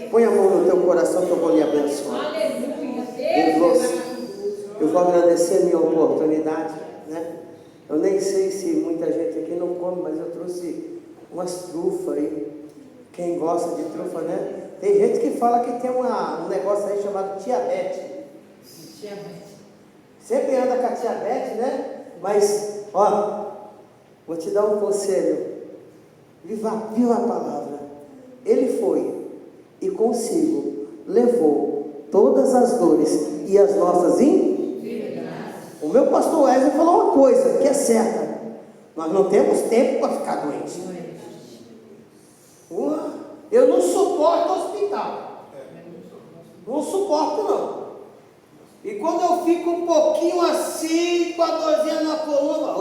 Põe a mão no teu coração que eu vou lhe abençoar. Eu vou agradecer a minha oportunidade, né? Eu nem sei se muita gente aqui não come, mas eu trouxe umas trufas aí. Quem gosta de trufa, né? Tem gente que fala que tem um negócio aí chamado tiabete. Sempre anda com a tiabete, né? Mas, vou te dar um conselho. Viva a palavra. Ele foi e consigo levou todas as dores e as nossas O meu pastor Wesley falou uma coisa que é certa: nós não temos tempo para ficar doente. Eu não suporto hospital. Não suporto, não. E quando eu fico um pouquinho assim, com a dorzinha na coluna,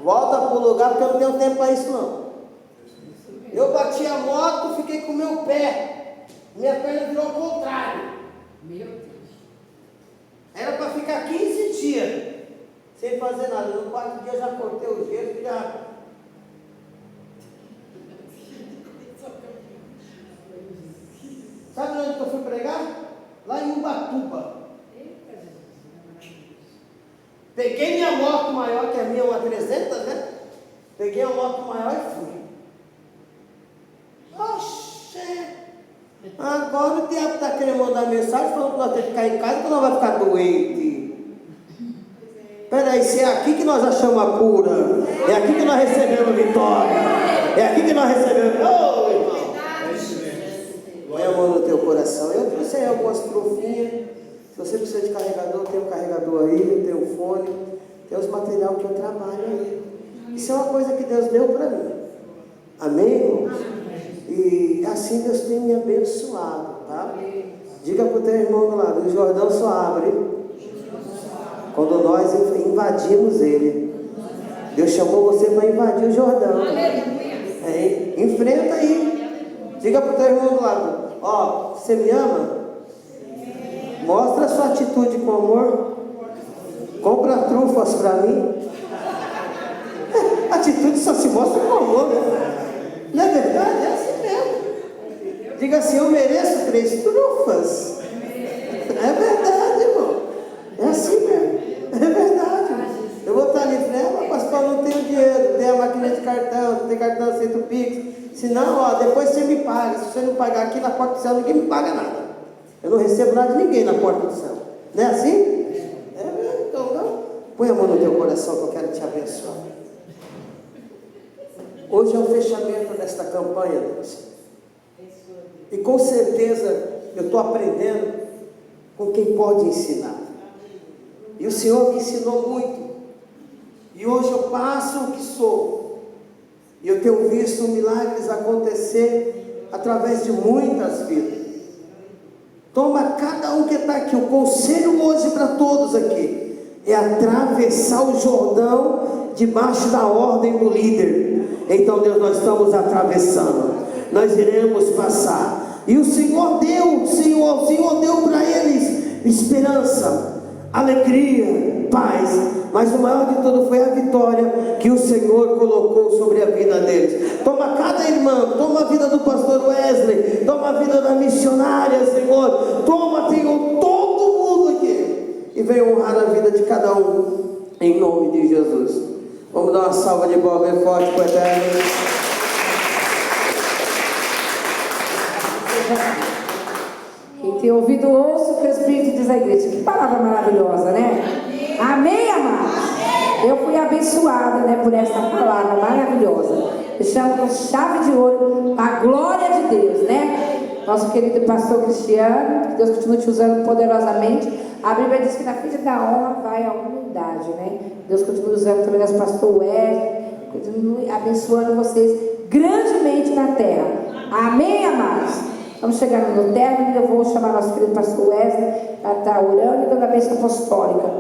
volta para o lugar, porque eu não tenho tempo para isso, não. Eu bati a moto, fiquei com o meu pé. Minha perna virou ao contrário. Meu Deus. Era para ficar 15 dias sem fazer nada. No quarto dia eu já cortei o gesso e já... Sabe onde eu fui pregar? Lá em Ubatuba. Peguei minha moto maior, que a minha é uma 300, né? Peguei a moto maior e fui. Oxê! Agora o diabo está querendo mandar mensagem falando que nós temos que ficar em casa, que nós vamos ficar doente. Peraí, se é aqui que nós achamos a cura, é aqui que nós recebemos a vitória, é aqui que nós recebemos... Oh, irmão! Põe a mão no teu coração. Eu trouxe aí algumas trufinhas. Se você precisa de carregador, tem um carregador aí, tem um fone, tem os materiais que eu trabalho aí. Isso é uma coisa que Deus deu para mim. Amém, irmãos? E assim Deus tem me abençoado, tá? Diga para o teu irmão do lado: o Jordão só abre quando nós invadimos ele. Deus chamou você para invadir o Jordão. Enfrenta aí. Diga para o teu irmão do lado: você me ama? Mostra a sua atitude com amor. Compra trufas para mim. Atitude só se mostra com amor, né? Não é verdade? É assim mesmo. Diga assim, eu mereço 3 trufas. É verdade, irmão. É assim mesmo. É verdade. Eu vou estar ali, né? Pastor, não tenho dinheiro, tem a máquina de cartão, não tem cartão, aceito o Pix. Se não, ó, depois você me paga. Se você não pagar aqui na porta do céu, ninguém me paga nada. Eu não recebo nada de ninguém na porta do céu. Não é assim? É, então não. Põe a mão no teu coração que eu quero te abençoar. Hoje é o fechamento desta campanha, Deus. E com certeza eu estou aprendendo com quem pode ensinar. E o Senhor me ensinou muito. E hoje eu passo o que sou. E eu tenho visto milagres acontecer através de muitas vidas. Toma cada um que está aqui. O conselho hoje para todos aqui é atravessar o Jordão debaixo da ordem do líder. Então, Deus, nós estamos atravessando. Nós iremos passar. E o Senhor deu para eles esperança, alegria, paz. Mas o maior de tudo foi a vitória que o Senhor colocou sobre a vida deles. Toma cada irmão, toma a vida do pastor Wesley, toma a vida da missionária, Senhor. Toma, Senhor, todo mundo aqui. E venha honrar a vida de cada um, em nome de Jesus. Vamos dar uma salva de palmas bem forte para o Eterno. Quem tem ouvido, ouça o que o Espírito diz à igreja. Que palavra maravilhosa, né? Amém, amados? Eu fui abençoada, né, por essa palavra maravilhosa. Deixamos com chave de ouro a glória de Deus, né? Nosso querido pastor Cristiano, que Deus continue te usando poderosamente. A Bíblia diz que na frente da honra vai a humildade, né? Deus continue usando também nosso pastor Wesley, continue abençoando vocês grandemente na terra. Amém, amados? Vamos chegar no término. Eu vou chamar nosso querido pastor Wesley para estar orando e dando a bênção apostólica.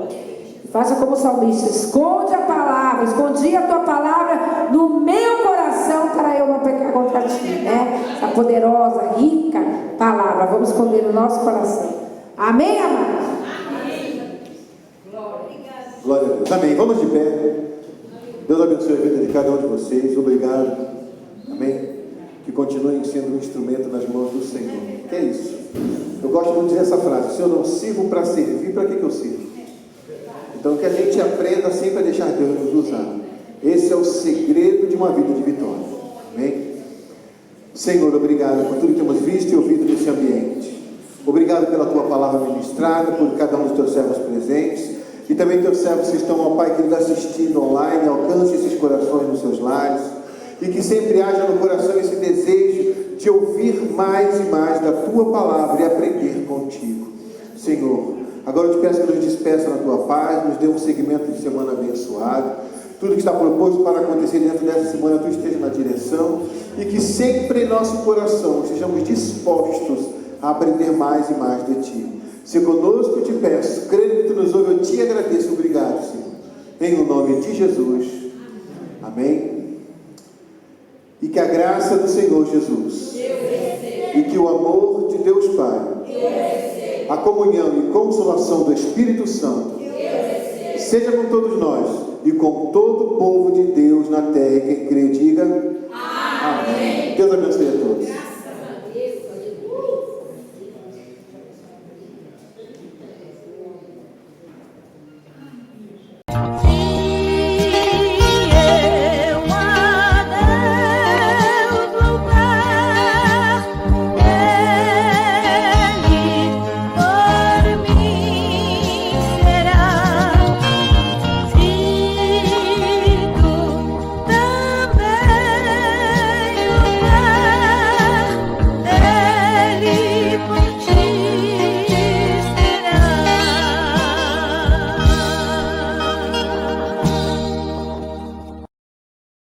Faça como o salmista, esconde a palavra, escondi a tua palavra no meu coração para eu não pecar contra ti, né? Essa poderosa, rica palavra, vamos esconder no nosso coração. Amém, amados? Amém. Glória a Deus. Amém. Vamos de pé. Deus abençoe a vida de cada um de vocês. Obrigado. Amém. Que continuem sendo um instrumento nas mãos do Senhor. Que é isso? Eu gosto muito de dizer essa frase: se eu não sirvo para servir, para que eu sirvo? Então que a gente aprenda sempre a deixar Deus nos usar. Esse é o segredo de uma vida de vitória. Amém? Senhor, obrigado por tudo que temos visto e ouvido nesse ambiente. Obrigado pela tua palavra ministrada, por cada um dos teus servos presentes. E também teus servos que estão, ó Pai, querido, assistindo online. Alcance esses corações nos seus lares. E que sempre haja no coração esse desejo de ouvir mais e mais da tua palavra e aprender contigo. Senhor, agora eu te peço que nos despeça na tua paz, nos dê um segmento de semana abençoado. Tudo que está proposto para acontecer dentro dessa semana, tu esteja na direção. E que sempre em nosso coração estejamos dispostos a aprender mais e mais de ti. Se conosco eu te peço, crendo que tu nos ouve, eu te agradeço. Obrigado, Senhor. Em o nome de Jesus. Amém. E que a graça do Senhor Jesus e que o amor de Deus Pai, a comunhão e consolação do Espírito Santo seja com todos nós e com todo o povo de Deus na terra. E quem crê, diga amém. Deus abençoe a todos.